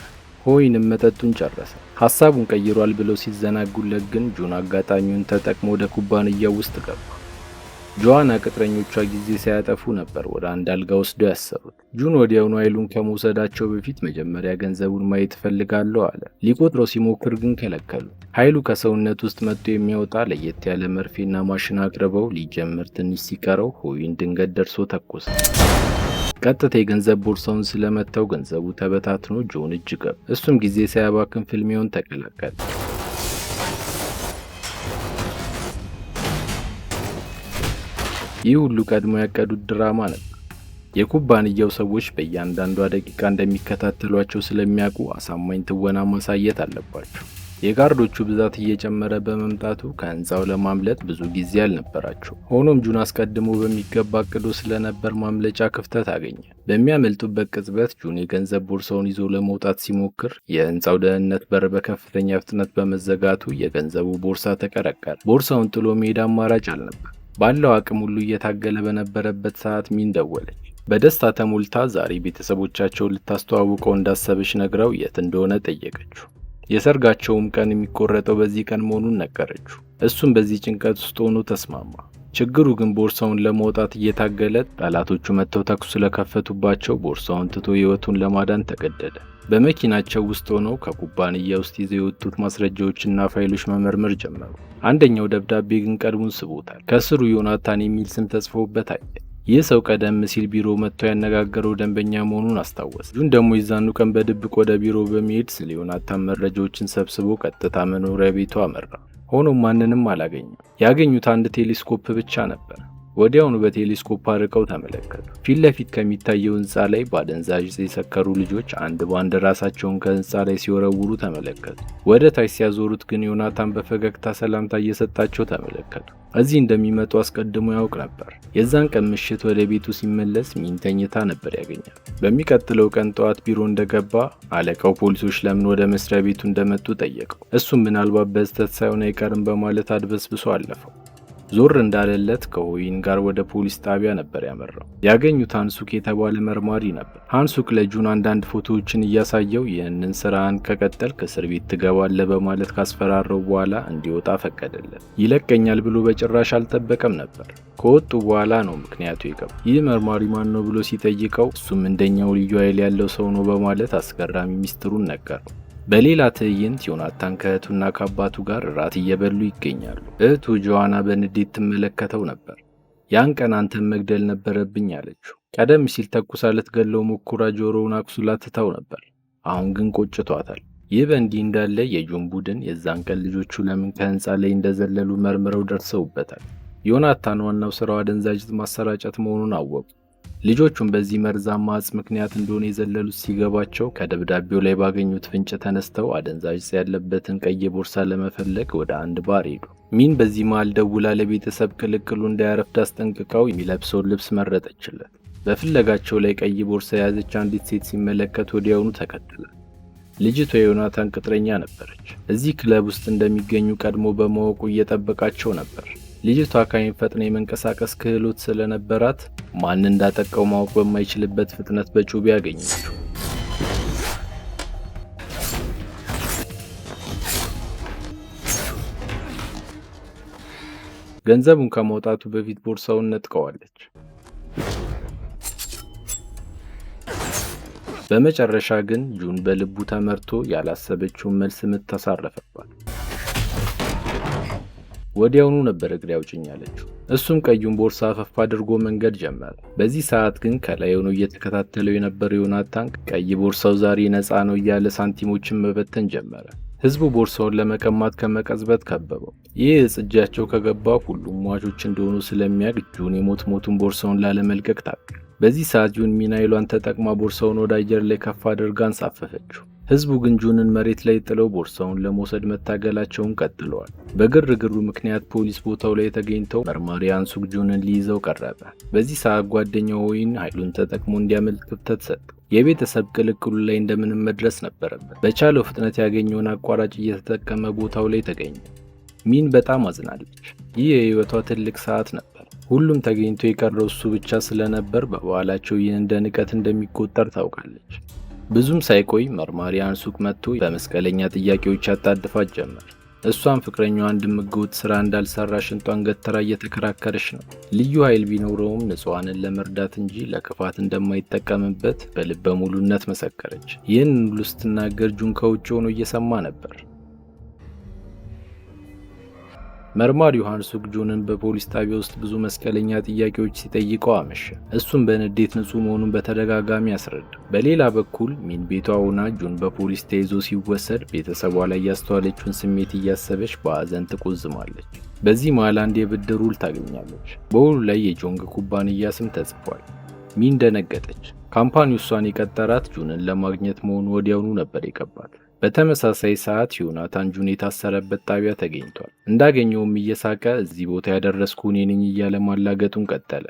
ሆይንም መጠጡን ጨረሰ። ሐሳቡን ቀይሯል ብለው ሲዘናጉለት ግን ጁን አጋጣሚውን ተጠቅሞ ወደ ኩባንያው ውስጥ ገባ። ጆአና ቅጥረኞቿ ጊዜ ሳያጠፉ ነበር ወደ አንድ አልጋ ወስደው ያሰሩት። ጁን ወዲያውኑ ኃይሉን ከመውሰዳቸው በፊት መጀመሪያ ገንዘቡን ማየት ፈልጋለሁ አለ። ሊቆጥረው ሲሞክር ግን ከለከሉ። ኃይሉ ከሰውነት ውስጥ መጥቶ የሚያወጣ ለየት ያለ መርፌና ማሽን አቅርበው ሊጀምር ትንሽ ሲቀረው ሆይን ድንገት ደርሶ ተኮሰ። ቀጥታ የገንዘብ ቦርሳውን ስለመታው ገንዘቡ ተበታትኖ ጆን እጅ ገባ። እሱም ጊዜ ሳያባክን ፍልሚያውን ተቀላቀለ። ይህ ሁሉ ቀድሞ ያቀዱት ድራማ ነበር። የኩባንያው ሰዎች በእያንዳንዷ ደቂቃ እንደሚከታተሏቸው ስለሚያውቁ አሳማኝ ትወና ማሳየት አለባቸው። የጋርዶቹ ብዛት እየጨመረ በመምጣቱ ከህንፃው ለማምለጥ ብዙ ጊዜ አልነበራቸው። ሆኖም ጁን አስቀድሞ በሚገባ አቅዶ ስለነበር ማምለጫ ክፍተት አገኘ። በሚያመልጡበት ቅጽበት ጁን የገንዘብ ቦርሳውን ይዞ ለመውጣት ሲሞክር የህንፃው ደህንነት በር በከፍተኛ ፍጥነት በመዘጋቱ የገንዘቡ ቦርሳ ተቀረቀረ። ቦርሳውን ጥሎ መሄድ አማራጭ አልነበር። ባለው አቅም ሁሉ እየታገለ በነበረበት ሰዓት ሚን ደወለች። በደስታ ተሞልታ ዛሬ ቤተሰቦቻቸውን ልታስተዋውቀው እንዳሰበች ነግራው የት እንደሆነ ጠየቀችው። የሰርጋቸውም ቀን የሚቆረጠው በዚህ ቀን መሆኑን ነገረችው። እሱም በዚህ ጭንቀት ውስጥ ሆኖ ተስማማ። ችግሩ ግን ቦርሳውን ለማውጣት እየታገለ ጠላቶቹ መጥተው ተኩስ ስለከፈቱባቸው ቦርሳውን ትቶ ህይወቱን ለማዳን ተገደደ። በመኪናቸው ውስጥ ሆነው ከኩባንያ ውስጥ ይዘው የወጡት ማስረጃዎችና ፋይሎች መመርመር ጀመሩ። አንደኛው ደብዳቤ ግን ቀድሞን ስቦታል። ከስሩ ዮናታን የሚል ስም ተጽፎበት አየ። ይህ ሰው ቀደም ሲል ቢሮ መጥቶ ያነጋገረው ደንበኛ መሆኑን አስታወሰ። ጁን ደግሞ የዛኑ ቀን በድብቅ ወደ ቢሮ በመሄድ ስለ ዮናታን መረጃዎችን ሰብስቦ ቀጥታ መኖሪያ ቤቱ አመራ። ሆኖም ማንንም አላገኘም። ያገኙት አንድ ቴሌስኮፕ ብቻ ነበር። ወዲያውኑ በቴሌስኮፕ አርቀው ተመለከቱ። ፊት ለፊት ከሚታየው ህንፃ ላይ በአደንዛዥ ዕፅ የሰከሩ ልጆች አንድ ባንድ ራሳቸውን ከህንፃ ላይ ሲወረውሩ ተመለከቱ። ወደ ታች ሲያዞሩት ግን ዮናታን በፈገግታ ሰላምታ እየሰጣቸው ተመለከቱ። እዚህ እንደሚመጡ አስቀድሞ ያውቅ ነበር። የዛን ቀን ምሽት ወደ ቤቱ ሲመለስ ሚን ተኝታ ነበር ያገኛል። በሚቀጥለው ቀን ጠዋት ቢሮ እንደገባ አለቃው ፖሊሶች ለምን ወደ መስሪያ ቤቱ እንደመጡ ጠየቀው። እሱም ምናልባት በስህተት ሳይሆን አይቀርም በማለት አድበስብሶ አለፈው። ዞር እንዳለለት ከሆይን ጋር ወደ ፖሊስ ጣቢያ ነበር ያመራው። ያገኙት ሃንሱክ የተባለ መርማሪ ነበር። ሃንሱክ ለጁን አንዳንድ ፎቶዎችን እያሳየው ይህንን ስራን ከቀጠል ከእስር ቤት ትገባለህ በማለት ካስፈራረው በኋላ እንዲወጣ ፈቀደለት። ይለቀኛል ብሎ በጭራሽ አልጠበቀም ነበር። ከወጡ በኋላ ነው ምክንያቱ የገባው። ይህ መርማሪ ማን ነው ብሎ ሲጠይቀው እሱም እንደኛው ልዩ ኃይል ያለው ሰው ነው በማለት አስገራሚ ሚስጥሩን ነገረው። በሌላ ትዕይንት ዮናታን ከእህቱና ከአባቱ ጋር እራት እየበሉ ይገኛሉ። እህቱ ጆዋና በንዴት ትመለከተው ነበር። ያን ቀን አንተን መግደል ነበረብኝ አለችው። ቀደም ሲል ተኩሳ ልትገለው ሞክራ ጆሮውን አቁስላ ትተው ነበር። አሁን ግን ቆጭቷታል። ይህ በእንዲህ እንዳለ የጁን ቡድን የዛን ቀን ልጆቹ ለምን ከህንፃ ላይ እንደዘለሉ መርምረው ደርሰውበታል። ዮናታን ዋናው ስራው አደንዛዥ ዕፅ ማሰራጨት መሆኑን አወቁ። ልጆቹም በዚህ መርዛማ ዕፅ ምክንያት እንደሆነ የዘለሉት ሲገባቸው ከደብዳቤው ላይ ባገኙት ፍንጭ ተነስተው አደንዛዥ ዕፅ ያለበትን ቀይ ቦርሳ ለመፈለግ ወደ አንድ ባር ሄዱ። ሚን በዚህ መሃል ደውላ ለቤተሰብ ቅልቅሉ እንዳያረፍድ አስጠንቅቀው የሚለብሰውን ልብስ መረጠችለት። በፍለጋቸው ላይ ቀይ ቦርሳ የያዘች አንዲት ሴት ሲመለከት ወዲያውኑ ተከተላት። ልጅቷ የዮናታን ቅጥረኛ ነበረች። እዚህ ክለብ ውስጥ እንደሚገኙ ቀድሞ በማወቁ እየጠበቃቸው ነበር። ልጅቷ ካይን ፈጥና የመንቀሳቀስ ክህሎት ስለነበራት ማን እንዳጠቀው ማወቅ በማይችልበት ፍጥነት በጩቤ ያገኘችው። ገንዘቡን ከማውጣቱ በፊት ቦርሳውን ነጥቀዋለች። በመጨረሻ ግን ጁን በልቡ ተመርቶ ያላሰበችውን መልስ ምት ተሳረፈባት። ወዲያውኑ ነበር እግሬ አውጭኝ አለችው። እሱም ቀዩን ቦርሳ አፈፍ አድርጎ መንገድ ጀመረ። በዚህ ሰዓት ግን ከላይ ሆኖ እየተከታተለው የነበረው ዮናታን ቀይ ቦርሳው ዛሬ ነፃ ነው እያለ ሳንቲሞችን መበተን ጀመረ። ህዝቡ ቦርሳውን ለመቀማት ከመቀዝበት ከበበው። ይህ ዕፅ እጃቸው ከገባ ሁሉም ሟቾች እንደሆኑ ስለሚያውቅ ጁን የሞቱን ቦርሳውን ላለመልቀቅ ታገለ። በዚህ ሰዓት ጁን ሚናይሏን ተጠቅማ ቦርሳውን ወደ አየር ላይ ከፍ አድርጋ አንሳፈፈችው። ህዝቡ ግን ጁንን መሬት ላይ ጥለው ቦርሳውን ለመውሰድ መታገላቸውን ቀጥለዋል። በግርግሩ ምክንያት ፖሊስ ቦታው ላይ ተገኝተው መርማሪ ሃንሱክ ጁንን ሊይዘው ቀረበ። በዚህ ሰዓት ጓደኛው ሆይን ኃይሉን ተጠቅሞ እንዲያመልጥ ክፍተት ሰጠው። የቤተሰብ ቅልቅሉ ላይ እንደምንም መድረስ ነበረበት። በቻለው ፍጥነት ያገኘውን አቋራጭ እየተጠቀመ ቦታው ላይ ተገኘ። ሚን በጣም አዝናለች። ይህ የህይወቷ ትልቅ ሰዓት ነበር። ሁሉም ተገኝቶ የቀረው እሱ ብቻ ስለነበር በበኋላቸው ይህን እንደ ንቀት እንደሚቆጠር ታውቃለች። ብዙም ሳይቆይ መርማሪ ሃንሱክ መጥቶ በመስቀለኛ ጥያቄዎች ያጣድፋት ጀመር። እሷም ፍቅረኛዋ አንድም ህገወጥ ስራ እንዳልሰራ ሽንጧን ገትራ እየተከራከረች ነው። ልዩ ኃይል ቢኖረውም ንጹሃንን ለመርዳት እንጂ ለክፋት እንደማይጠቀምበት በልበ ሙሉነት መሰከረች። ይህን ሁሉ ስትናገር ጁን ከውጭ ሆኖ እየሰማ ነበር። መርማሪው ሃንሱክ ጁንን በፖሊስ ጣቢያ ውስጥ ብዙ መስቀለኛ ጥያቄዎች ሲጠይቀው አመሸ። እሱም በንዴት ንጹህ መሆኑን በተደጋጋሚ ያስረዳ። በሌላ በኩል ሚን ቤቷ ሆና ጁን በፖሊስ ተይዞ ሲወሰድ ቤተሰቧ ላይ ያስተዋለችውን ስሜት እያሰበች በሐዘን ትቆዝማለች። በዚህ መሃል አንድ የብድር ውል ታገኛለች። በውሉ ላይ የጆንግ ኩባንያ ስም ተጽፏል። ሚን ደነገጠች። ካምፓኒው እሷን የቀጠራት ጁንን ለማግኘት መሆኑ ወዲያውኑ ነበር የገባት። በተመሳሳይ ሰዓት ዮናታን ጁን የታሰረበት ጣቢያ ተገኝቷል። እንዳገኘውም እየሳቀ እዚህ ቦታ ያደረስኩ እኔ ነኝ እያለ ማላገጡን ቀጠለ።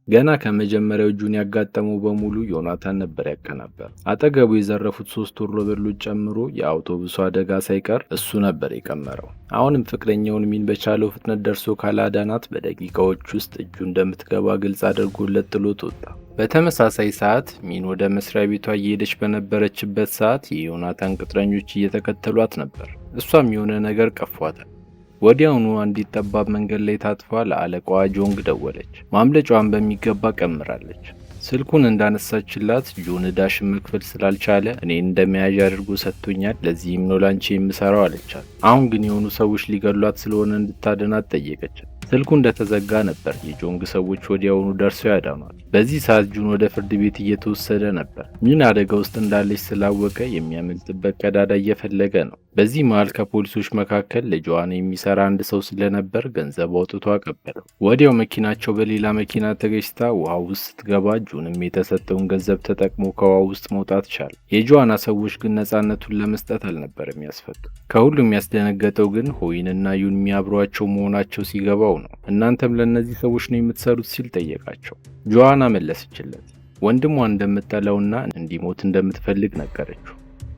ገና ከመጀመሪያው ጁን ያጋጠመው በሙሉ ዮናታን ነበር ያቀናበር። አጠገቡ የዘረፉት 3 ወሮበሎች ጨምሮ የአውቶቡሱ አደጋ ሳይቀር እሱ ነበር የቀመረው። አሁንም ፍቅረኛውን ሚን በቻለው ፍጥነት ደርሶ ካላዳናት በደቂቃዎች ውስጥ እጁ እንደምትገባ ግልጽ አድርጎለት ጥሎት ወጣ። በተመሳሳይ ሰዓት ሚን ወደ መስሪያ ቤቷ እየሄደች በነበረችበት ሰዓት የዮናታን ቅጥረኞች እየተከተሏት ነበር። እሷም የሆነ ነገር ቀፏታል። ወዲያውኑ አንዲት ጠባብ መንገድ ላይ ታጥፋ ለአለቃዋ ጆንግ ደወለች። ማምለጫዋን በሚገባ ቀምራለች። ስልኩን እንዳነሳችላት ጆን ዕዳሽን መክፈል ስላልቻለ እኔን እንደመያዣ አድርጎ ሰጥቶኛል፣ ለዚህም ነው ላንቺ የምሰራው አለቻት። አሁን ግን የሆኑ ሰዎች ሊገሏት ስለሆነ እንድታድናት ጠየቀቻት። ስልኩ እንደተዘጋ ነበር የጆንግ ሰዎች ወዲያውኑ ደርሰው ያዳኗት። በዚህ ሰዓት ጁን ወደ ፍርድ ቤት እየተወሰደ ነበር። ሚን አደጋ ውስጥ እንዳለች ስላወቀ የሚያመልጥበት ቀዳዳ እየፈለገ ነው። በዚህ መሃል ከፖሊሶች መካከል ለጆዋና የሚሰራ አንድ ሰው ስለነበር ገንዘብ አውጥቶ አቀበለው። ወዲያው መኪናቸው በሌላ መኪና ተገጭታ ውሃ ውስጥ ስትገባ ጁንም የተሰጠውን ገንዘብ ተጠቅሞ ከውሃ ውስጥ መውጣት ቻለ። የጆዋና ሰዎች ግን ነፃነቱን ለመስጠት አልነበረም ያስፈቱ። ከሁሉም ያስደነገጠው ግን ሆይንና ዩን የሚያብሯቸው መሆናቸው ሲገባው ነው። እናንተም ለእነዚህ ሰዎች ነው የምትሰሩት ሲል ጠየቃቸው። ጆዋና መለሰችለት። ወንድሟ እንደምጠላውና እንዲሞት እንደምትፈልግ ነገረችው።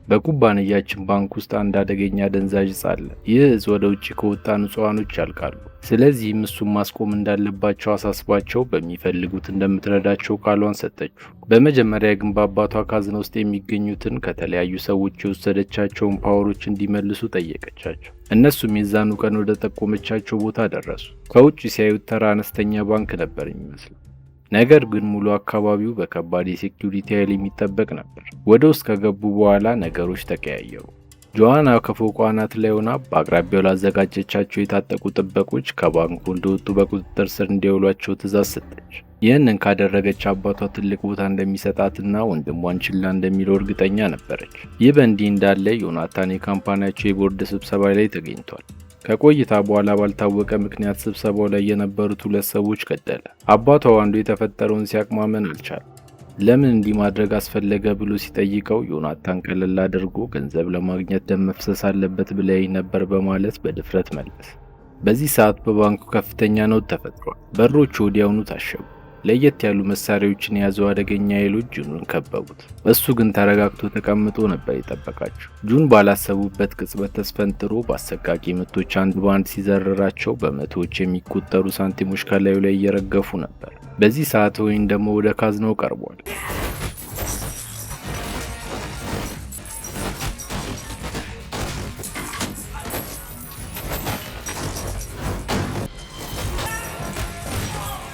በኩባንያችን ባንክ ውስጥ አንድ አደገኛ አደንዛዥ ዕፅ አለ። ይህ ዕፅ ወደ ውጭ ከወጣ ንጹሃኖች ያልቃሉ። ስለዚህም እሱን ማስቆም እንዳለባቸው አሳስባቸው በሚፈልጉት እንደምትረዳቸው ቃሏን ሰጠችው። በመጀመሪያ ግን በአባቷ ካዝና ውስጥ የሚገኙትን ከተለያዩ ሰዎች የወሰደቻቸውን ፓወሮች እንዲመልሱ ጠየቀቻቸው። እነሱም የዛኑ ቀን ወደ ጠቆመቻቸው ቦታ ደረሱ። ከውጭ ሲያዩት ተራ አነስተኛ ባንክ ነበር የሚመስለው። ነገር ግን ሙሉ አካባቢው በከባድ የሴኩሪቲ ኃይል የሚጠበቅ ነበር። ወደ ውስጥ ከገቡ በኋላ ነገሮች ተቀያየሩ። ጆዋና ከፎቁ አናት ላይ ሆና በአቅራቢያው ላዘጋጀቻቸው የታጠቁ ጥበቆች ከባንኩ እንደወጡ በቁጥጥር ስር እንዲያውሏቸው ትዕዛዝ ሰጠች። ይህንን ካደረገች አባቷ ትልቅ ቦታ እንደሚሰጣትና ወንድሟን ችላ እንደሚለው እርግጠኛ ነበረች። ይህ በእንዲህ እንዳለ ዮናታን የካምፓኒያቸው የቦርድ ስብሰባ ላይ ተገኝቷል። ከቆይታ በኋላ ባልታወቀ ምክንያት ስብሰባው ላይ የነበሩት 2 ሰዎች ገደለ። አባቷ አንዱ የተፈጠረውን ሲያቅማመን አልቻለም። ለምን እንዲህ ማድረግ አስፈለገ ብሎ ሲጠይቀው ዮናታን ቀለል አድርጎ ገንዘብ ለማግኘት ደም መፍሰስ አለበት ብለኸኝ ነበር በማለት በድፍረት መለሰ። በዚህ ሰዓት በባንኩ ከፍተኛ ነውጥ ተፈጥሯል። በሮቹ ወዲያውኑ ታሸጉ። ለየት ያሉ መሳሪያዎችን የያዘው አደገኛ ኃይሎች ጁንን ከበቡት። እሱ ግን ተረጋግቶ ተቀምጦ ነበር የጠበቃቸው። ጁን ባላሰቡበት ቅጽበት ተስፈንጥሮ በአሰቃቂ ምቶች አንድ ባንድ ሲዘርራቸው በመቶዎች የሚቆጠሩ ሳንቲሞች ከላዩ ላይ እየረገፉ ነበር። በዚህ ሰዓት ሆይን ደግሞ ወደ ካዝናው ቀርቧል።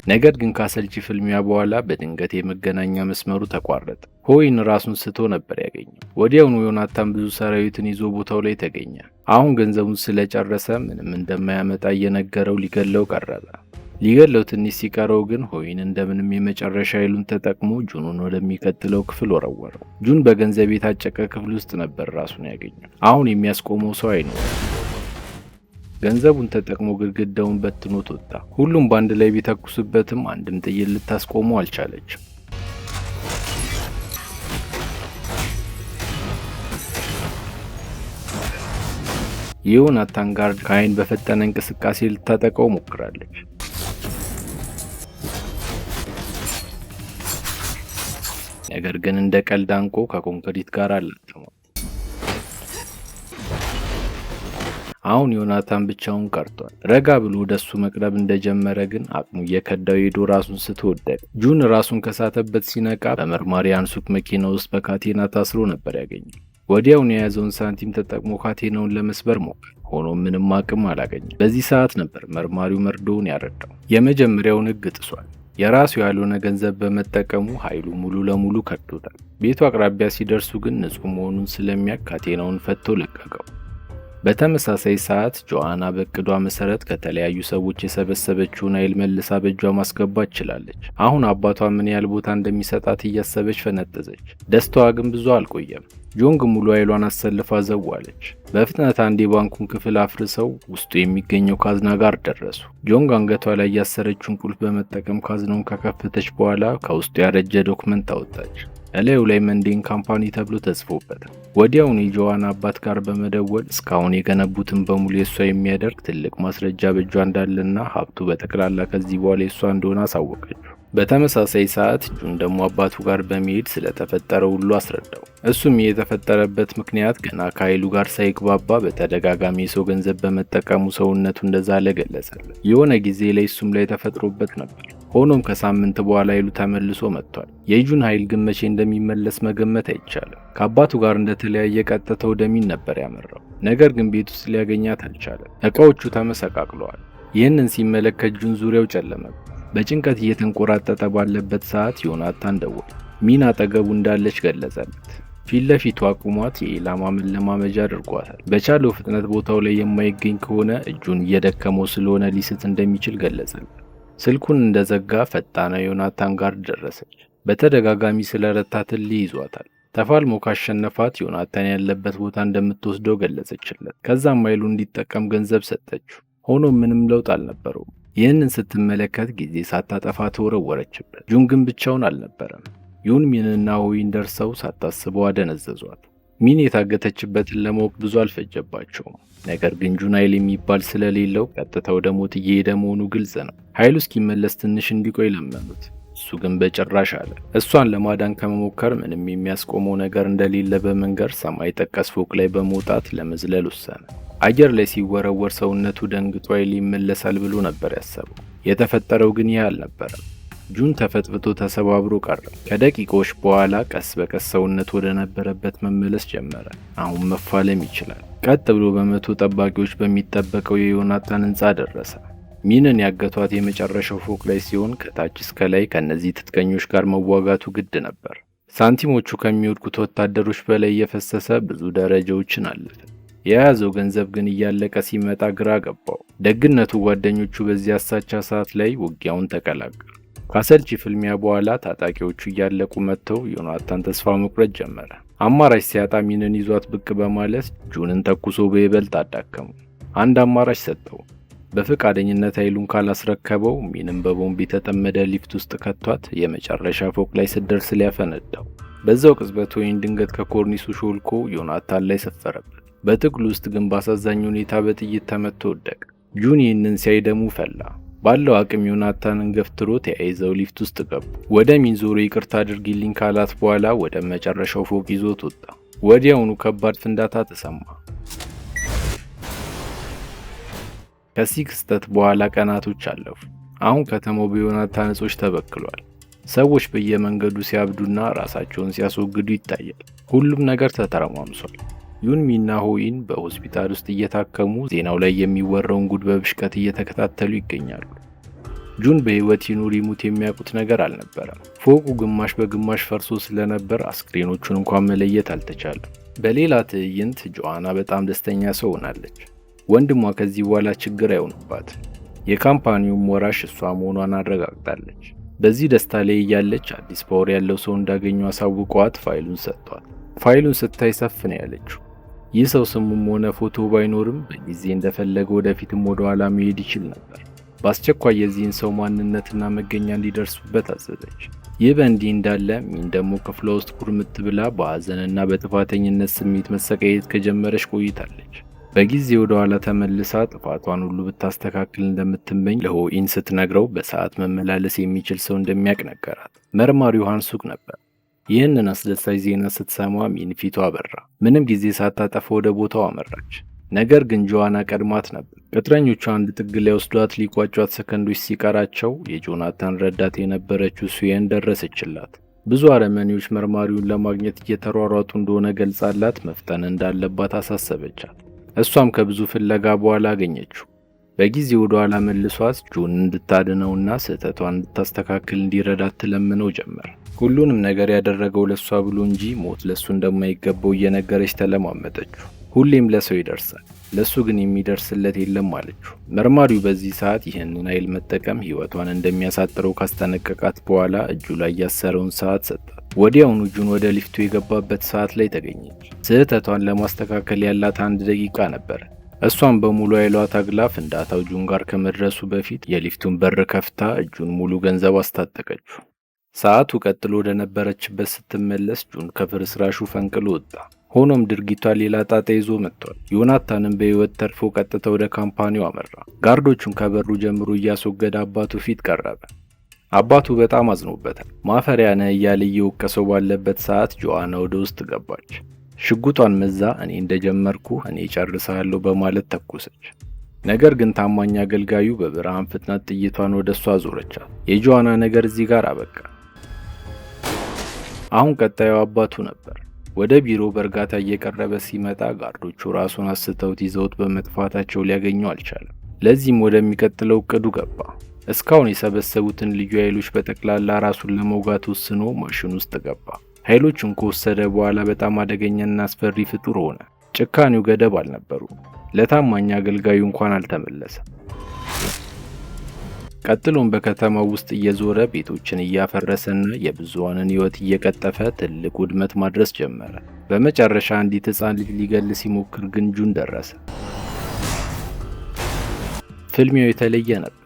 ነገር ግን ካሰልቺ ፍልሚያ በኋላ በድንገት የመገናኛ መስመሩ ተቋረጠ። ሆይን ራሱን ስቶ ነበር ያገኘው። ወዲያውኑ ዮናታን ብዙ ሰራዊትን ይዞ ቦታው ላይ ተገኘ። አሁን ገንዘቡን ስለጨረሰ ምንም እንደማያመጣ እየነገረው ሊገለው ቀረበ። ሊገለው ትንሽ ሲቀረው ግን ሆይን እንደምንም የመጨረሻ ኃይሉን ተጠቅሞ ጁንን ወደሚቀጥለው ክፍል ወረወረው። ጁን በገንዘብ የታጨቀ ክፍል ውስጥ ነበር ራሱን ያገኘው። አሁን የሚያስቆመው ሰው አይኖርም። ገንዘቡን ተጠቅሞ ግድግዳውን በትኖት ወጣ። ሁሉም በአንድ ላይ ቢተኩስበትም አንድም ጥይት ልታስቆመው አልቻለችም። የዮናታን ጋርድ ከአይን በፈጠነ እንቅስቃሴ ልታጠቀው ሞክራለች። ነገር ግን እንደ ቀልድ አንቆ ከኮንክሪት ጋር አላተመው። አሁን ዮናታን ብቻውን ቀርቷል። ረጋ ብሎ ወደሱ መቅረብ እንደጀመረ ግን አቅሙ እየከዳው ሄዶ ራሱን ስቶ ወደቀ። ጁን ራሱን ከሳተበት ሲነቃ በመርማሪ ሃንሱክ መኪና ውስጥ በካቴና ታስሮ ነበር ያገኘው። ወዲያውኑ የያዘውን ሳንቲም ተጠቅሞ ካቴናውን ለመስበር ሞከረ። ሆኖም ምንም አቅም አላገኘም። በዚህ ሰዓት ነበር መርማሪው መርዶውን ያረዳው። የመጀመሪያውን ሕግ ጥሷል። የራሱ ያልሆነ ገንዘብ በመጠቀሙ ኃይሉ ሙሉ ለሙሉ ከድቶታል። ቤቱ አቅራቢያ ሲደርሱ ግን ንጹህ መሆኑን ስለሚያውቅ ካቴናውን ፈቶ ለቀቀው። በተመሳሳይ ሰዓት ጆአና በእቅዷ መሰረት ከተለያዩ ሰዎች የሰበሰበችውን ኃይል መልሳ በእጇ ማስገባት ችላለች። አሁን አባቷ ምን ያህል ቦታ እንደሚሰጣት እያሰበች ፈነጠዘች። ደስታዋ ግን ብዙ አልቆየም። ጆንግ ሙሉ ኃይሏን አሰልፋ ዘዋለች። በፍጥነት አንድ የባንኩን ክፍል አፍርሰው ውስጡ የሚገኘው ካዝና ጋር ደረሱ። ጆንግ አንገቷ ላይ ያሰረችውን ቁልፍ በመጠቀም ካዝናውን ከከፈተች በኋላ ከውስጡ ያረጀ ዶክመንት አወጣች። እላዩ ላይ መንዴን ካምፓኒ ተብሎ ተጽፎበታል። ወዲያውኑ የጆዋና አባት ጋር በመደወል እስካሁን የገነቡትን በሙሉ የሷ የሚያደርግ ትልቅ ማስረጃ በእጇ እንዳለና ሀብቱ በጠቅላላ ከዚህ በኋላ የሷ እንደሆነ አሳወቀችው። በተመሳሳይ ሰዓት ጁን ደግሞ አባቱ ጋር በመሄድ ስለተፈጠረው ሁሉ አስረዳው። እሱም የተፈጠረበት ምክንያት ገና ከኃይሉ ጋር ሳይግባባ በተደጋጋሚ የሰው ገንዘብ በመጠቀሙ ሰውነቱ እንደዛለ ገለጸለት። የሆነ ጊዜ ላይ እሱም ላይ ተፈጥሮበት ነበር። ሆኖም ከሳምንት በኋላ ኃይሉ ተመልሶ መጥቷል። የጁን ኃይል ግን መቼ እንደሚመለስ መገመት አይቻልም። ከአባቱ ጋር እንደተለያየ ቀጥታ ወደ ሚን ነበር ያመራው። ነገር ግን ቤት ውስጥ ሊያገኛት አልቻለም። እቃዎቹ ተመሰቃቅለዋል። ይህንን ሲመለከት ጁን ዙሪያው ጨለመበት። በጭንቀት እየተንቆራጠጠ ባለበት ሰዓት ዮናታን ደወለ። ሚን አጠገቡ እንዳለች ገለጸለት። ፊት ለፊቱ አቁሟት የኢላማ መለማመጃ አድርጓታል። በቻለው ፍጥነት ቦታው ላይ የማይገኝ ከሆነ እጁን እየደከመው ስለሆነ ሊስት እንደሚችል ገለጸለት። ስልኩን እንደዘጋ ፈጣና ዮናታን ጋር ደረሰች። በተደጋጋሚ ስለረታትን ይዟታል። ተፋልሞ ካሸነፋት ዮናታን ያለበት ቦታ እንደምትወስደው ገለጸችለት። ከዛም ኃይሉ እንዲጠቀም ገንዘብ ሰጠችው። ሆኖም ምንም ለውጥ አልነበረውም። ይህንን ስትመለከት ጊዜ ሳታጠፋ ተወረወረችበት። ጁን ግን ብቻውን አልነበረም። ዩን ሚንና ሆይን ደርሰው ሳታስበው አደነዘዟት። ሚን የታገተችበትን ለማወቅ ብዙ አልፈጀባቸውም። ነገር ግን ጁን ኃይል የሚባል ስለሌለው ቀጥታ ወደ ሞት እየሄደ መሆኑ ግልጽ ነው። ኃይሉ እስኪመለስ ትንሽ እንዲቆይ ለመኑት። እሱ ግን በጭራሽ አለ። እሷን ለማዳን ከመሞከር ምንም የሚያስቆመው ነገር እንደሌለ በመንገር ሰማይ ጠቀስ ፎቅ ላይ በመውጣት ለመዝለል ወሰነ። አየር ላይ ሲወረወር ሰውነቱ ደንግጦ ኃይል ይመለሳል ብሎ ነበር ያሰበው። የተፈጠረው ግን ይህ አልነበረም። ጁን ተፈጥፍቶ ተሰባብሮ ቀረ። ከደቂቃዎች በኋላ ቀስ በቀስ ሰውነት ወደ ነበረበት መመለስ ጀመረ። አሁን መፋለም ይችላል። ቀጥ ብሎ በመቶ ጠባቂዎች በሚጠበቀው የዮናታን ሕንፃ ደረሰ። ሚንን ያገቷት የመጨረሻው ፎቅ ላይ ሲሆን ከታች እስከ ላይ ከነዚህ ትጥቀኞች ጋር መዋጋቱ ግድ ነበር። ሳንቲሞቹ ከሚወድቁት ወታደሮች በላይ እየፈሰሰ ብዙ ደረጃዎችን አለፈ። የያዘው ገንዘብ ግን እያለቀ ሲመጣ ግራ ገባው። ደግነቱ ጓደኞቹ በዚህ አሳቻ ሰዓት ላይ ውጊያውን ተቀላቀሉ። ከአሰልቺ ፍልሚያ በኋላ ታጣቂዎቹ እያለቁ መጥተው ዮናታን ተስፋ መቁረጥ ጀመረ። አማራጭ ሲያጣ ሚንን ይዟት ብቅ በማለት ጁንን ተኩሶ በይበልጥ አዳከሙ። አንድ አማራጭ ሰጠው። በፈቃደኝነት ኃይሉን ካላስረከበው ሚንን በቦምብ የተጠመደ ሊፍት ውስጥ ከቷት የመጨረሻ ፎቅ ላይ ስትደርስ ሊያፈነዳው። በዛው ቅጽበት ሆይን ድንገት ከኮርኒሱ ሾልኮ ዮናታን ላይ ሰፈረበት። በትግሉ ውስጥ ግን ባሳዛኝ ሁኔታ በጥይት ተመቶ ወደቀ። ጁን ይህንን ሲያይ ደሙ ፈላ። ባለው አቅም ዮናታንን ገፍትሮ ተያይዘው ሊፍት ውስጥ ገቡ። ወደ ሚን ዞሮ ይቅርታ አድርጊልኝ ካላት በኋላ ወደ መጨረሻው ፎቅ ይዞት ወጣ። ወዲያውኑ ከባድ ፍንዳታ ተሰማ። ከዚህ ክስተት በኋላ ቀናቶች አለፉ። አሁን ከተማው በዮናታን እጾች ተበክሏል። ሰዎች በየመንገዱ ሲያብዱና ራሳቸውን ሲያስወግዱ ይታያል። ሁሉም ነገር ተተረማምሷል። ዩንሚና ሆይን በሆስፒታል ውስጥ እየታከሙ ዜናው ላይ የሚወራውን ጉድ በብሽቀት እየተከታተሉ ይገኛሉ። ጁን በህይወት ይኑር ይሙት የሚያውቁት ነገር አልነበረም። ፎቁ ግማሽ በግማሽ ፈርሶ ስለነበር አስክሬኖቹን እንኳን መለየት አልተቻለም። በሌላ ትዕይንት ጆአና በጣም ደስተኛ ሰው ሆናለች። ወንድሟ ከዚህ በኋላ ችግር አይሆንባት። የካምፓኒውም ወራሽ እሷ መሆኗን አረጋግጣለች። በዚህ ደስታ ላይ እያለች አዲስ ፓወር ያለው ሰው እንዳገኙ አሳውቀዋት ፋይሉን ሰጥቷል። ፋይሉን ስታይ ሰፍ ነው ያለችው። ይህ ሰው ስሙም ሆነ ፎቶ ባይኖርም በጊዜ እንደፈለገ ወደፊትም ወደ ኋላ መሄድ ይችል ነበር። በአስቸኳይ የዚህን ሰው ማንነትና መገኛ እንዲደርሱበት አዘዘች። ይህ በእንዲህ እንዳለ ሚን ደግሞ ክፍሏ ውስጥ ኩርምት ብላ በሐዘንና በጥፋተኝነት ስሜት መሰቃየት ከጀመረች ቆይታለች። በጊዜ ወደ ኋላ ተመልሳ ጥፋቷን ሁሉ ብታስተካክል እንደምትመኝ ለሆኢን ስትነግረው በሰዓት መመላለስ የሚችል ሰው እንደሚያውቅ ነገራት። መርማሪው ሃንሱክ ነበር። ይህንን አስደሳች ዜና ስትሰማ ሚን ፊቷ አበራ። ምንም ጊዜ ሳታጠፋ ወደ ቦታው አመራች። ነገር ግን ጆዋና ቀድማት ነበር። ቅጥረኞቹ አንድ ጥግ ላይ ወስዷት ሊቋጯት ሰከንዶች ሲቀራቸው የጆናታን ረዳት የነበረችው ሱየን ደረሰችላት። ብዙ አረመኔዎች መርማሪውን ለማግኘት እየተሯሯጡ እንደሆነ ገልጻላት መፍጠን እንዳለባት አሳሰበቻት። እሷም ከብዙ ፍለጋ በኋላ አገኘችው። በጊዜ ወደ ኋላ መልሷት ጁን እንድታድነውና ስህተቷን እንድታስተካክል እንዲረዳት ትለምነው ጀመር። ሁሉንም ነገር ያደረገው ለሷ ብሎ እንጂ ሞት ለሱ እንደማይገባው እየነገረች ተለማመጠችው። ሁሌም ለሰው ይደርሳል፣ ለሱ ግን የሚደርስለት የለም አለችው። መርማሪው በዚህ ሰዓት ይህንን ኃይል መጠቀም ሕይወቷን እንደሚያሳጥረው ካስጠነቀቃት በኋላ እጁ ላይ ያሰረውን ሰዓት ሰጣት። ወዲያውኑ ጁን ወደ ሊፍቱ የገባበት ሰዓት ላይ ተገኘች። ስህተቷን ለማስተካከል ያላት 1 ደቂቃ ነበር። እሷን በሙሉ ኃይሏ ታግላ ፍንዳታው ጁን ጋር ከመድረሱ በፊት የሊፍቱን በር ከፍታ እጁን ሙሉ ገንዘብ አስታጠቀችው። ሰዓቱ ቀጥሎ ወደ ነበረችበት ስትመለስ ጁን ከፍርስራሹ ፈንቅሎ ወጣ። ሆኖም ድርጊቷ ሌላ ጣጣ ይዞ መጥቷል። ዮናታንም በሕይወት ተርፎ ቀጥታ ወደ ካምፓኒው አመራ። ጋርዶቹን ከበሩ ጀምሮ እያስወገደ አባቱ ፊት ቀረበ። አባቱ በጣም አዝኖበታል። ማፈሪያ ነህ እያለ እየወቀሰው ባለበት ሰዓት ጆአና ወደ ውስጥ ገባች። ሽጉጧን መዛ እኔ እንደጀመርኩ እኔ ጨርሳለሁ በማለት ተኮሰች። ነገር ግን ታማኝ አገልጋዩ በብርሃን ፍጥነት ጥይቷን ወደ እሷ አዞረቻት። የጆአና ነገር እዚህ ጋር አበቃ። አሁን ቀጣዩ አባቱ ነበር። ወደ ቢሮ በእርጋታ እየቀረበ ሲመጣ ጋርዶቹ ራሱን አስተውት ይዘውት በመጥፋታቸው ሊያገኙ አልቻለም። ለዚህም ወደሚቀጥለው እቅዱ ገባ። እስካሁን የሰበሰቡትን ልዩ ኃይሎች በጠቅላላ ራሱን ለመውጋት ወስኖ ማሽን ውስጥ ገባ። ኃይሎቹን ከወሰደ በኋላ በጣም አደገኛና አስፈሪ ፍጡር ሆነ። ጭካኔው ገደብ አልነበሩ። ለታማኝ አገልጋዩ እንኳን አልተመለሰም። ቀጥሎም በከተማው ውስጥ እየዞረ ቤቶችን እያፈረሰና የብዙሃንን ሕይወት እየቀጠፈ ትልቅ ውድመት ማድረስ ጀመረ። በመጨረሻ አንዲት ሕፃን ልጅ ሊገል ሲሞክር ግን ጁን ደረሰ። ፍልሚያው የተለየ ነበር።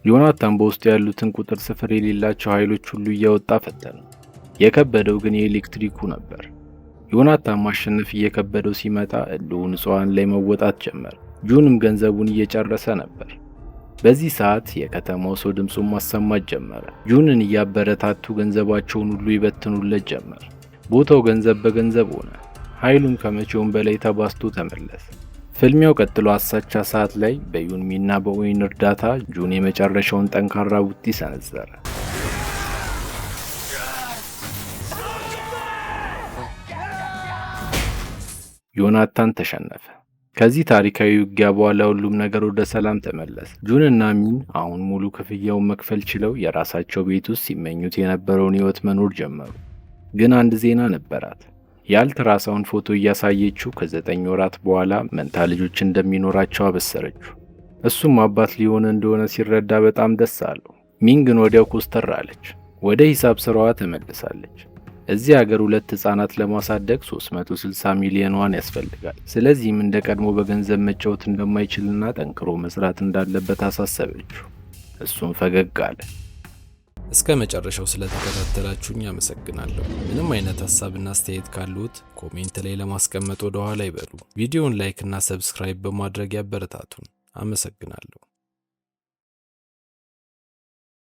ዮናታን በውስጡ ያሉትን ቁጥር ስፍር የሌላቸው ኃይሎች ሁሉ እያወጣ ፈተነ። የከበደው ግን የኤሌክትሪኩ ነበር። ዮናታን ማሸነፍ እየከበደው ሲመጣ እልሁ ንጹሃን ላይ መወጣት ጀመረ። ጁንም ገንዘቡን እየጨረሰ ነበር። በዚህ ሰዓት የከተማው ሰው ድምፁን ማሰማት ጀመረ። ጁንን እያበረታቱ ገንዘባቸውን ሁሉ ይበትኑለት ጀመር። ቦታው ገንዘብ በገንዘብ ሆነ። ኃይሉም ከመቼውም በላይ ተባስቶ ተመለሰ። ፍልሚያው ቀጥሎ አሳቻ ሰዓት ላይ በዩንሚና በኦዌን እርዳታ ጁን የመጨረሻውን ጠንካራ ቡጢ ሰነዘረ። ዮናታን ተሸነፈ። ከዚህ ታሪካዊ ውጊያ በኋላ ሁሉም ነገር ወደ ሰላም ተመለሰ። ጁንና ሚን አሁን ሙሉ ክፍያውን መክፈል ችለው የራሳቸው ቤት ውስጥ ሲመኙት የነበረውን ሕይወት መኖር ጀመሩ። ግን አንድ ዜና ነበራት። የአልትራሳውንድ ፎቶ እያሳየችው ከ9 ወራት በኋላ መንታ ልጆች እንደሚኖራቸው አበሰረችው። እሱም አባት ሊሆን እንደሆነ ሲረዳ በጣም ደስ አለው። ሚን ግን ወዲያው ኮስተር አለች። ወደ ሂሳብ ስራዋ ተመልሳለች። እዚህ ሀገር 2 ህጻናት ለማሳደግ 360 ሚሊዮን ዋን ያስፈልጋል። ስለዚህም እንደ ቀድሞ በገንዘብ መጫወት እንደማይችልና ጠንክሮ መስራት እንዳለበት አሳሰበችው። እሱም ፈገግ አለ። እስከ መጨረሻው ስለተከታተላችሁኝ አመሰግናለሁ። ምንም አይነት ሐሳብና አስተያየት ካሉት ኮሜንት ላይ ለማስቀመጥ ወደ ኋላ ይበሉ። ቪዲዮውን ላይክ እና ሰብስክራይብ በማድረግ ያበረታቱን። አመሰግናለሁ።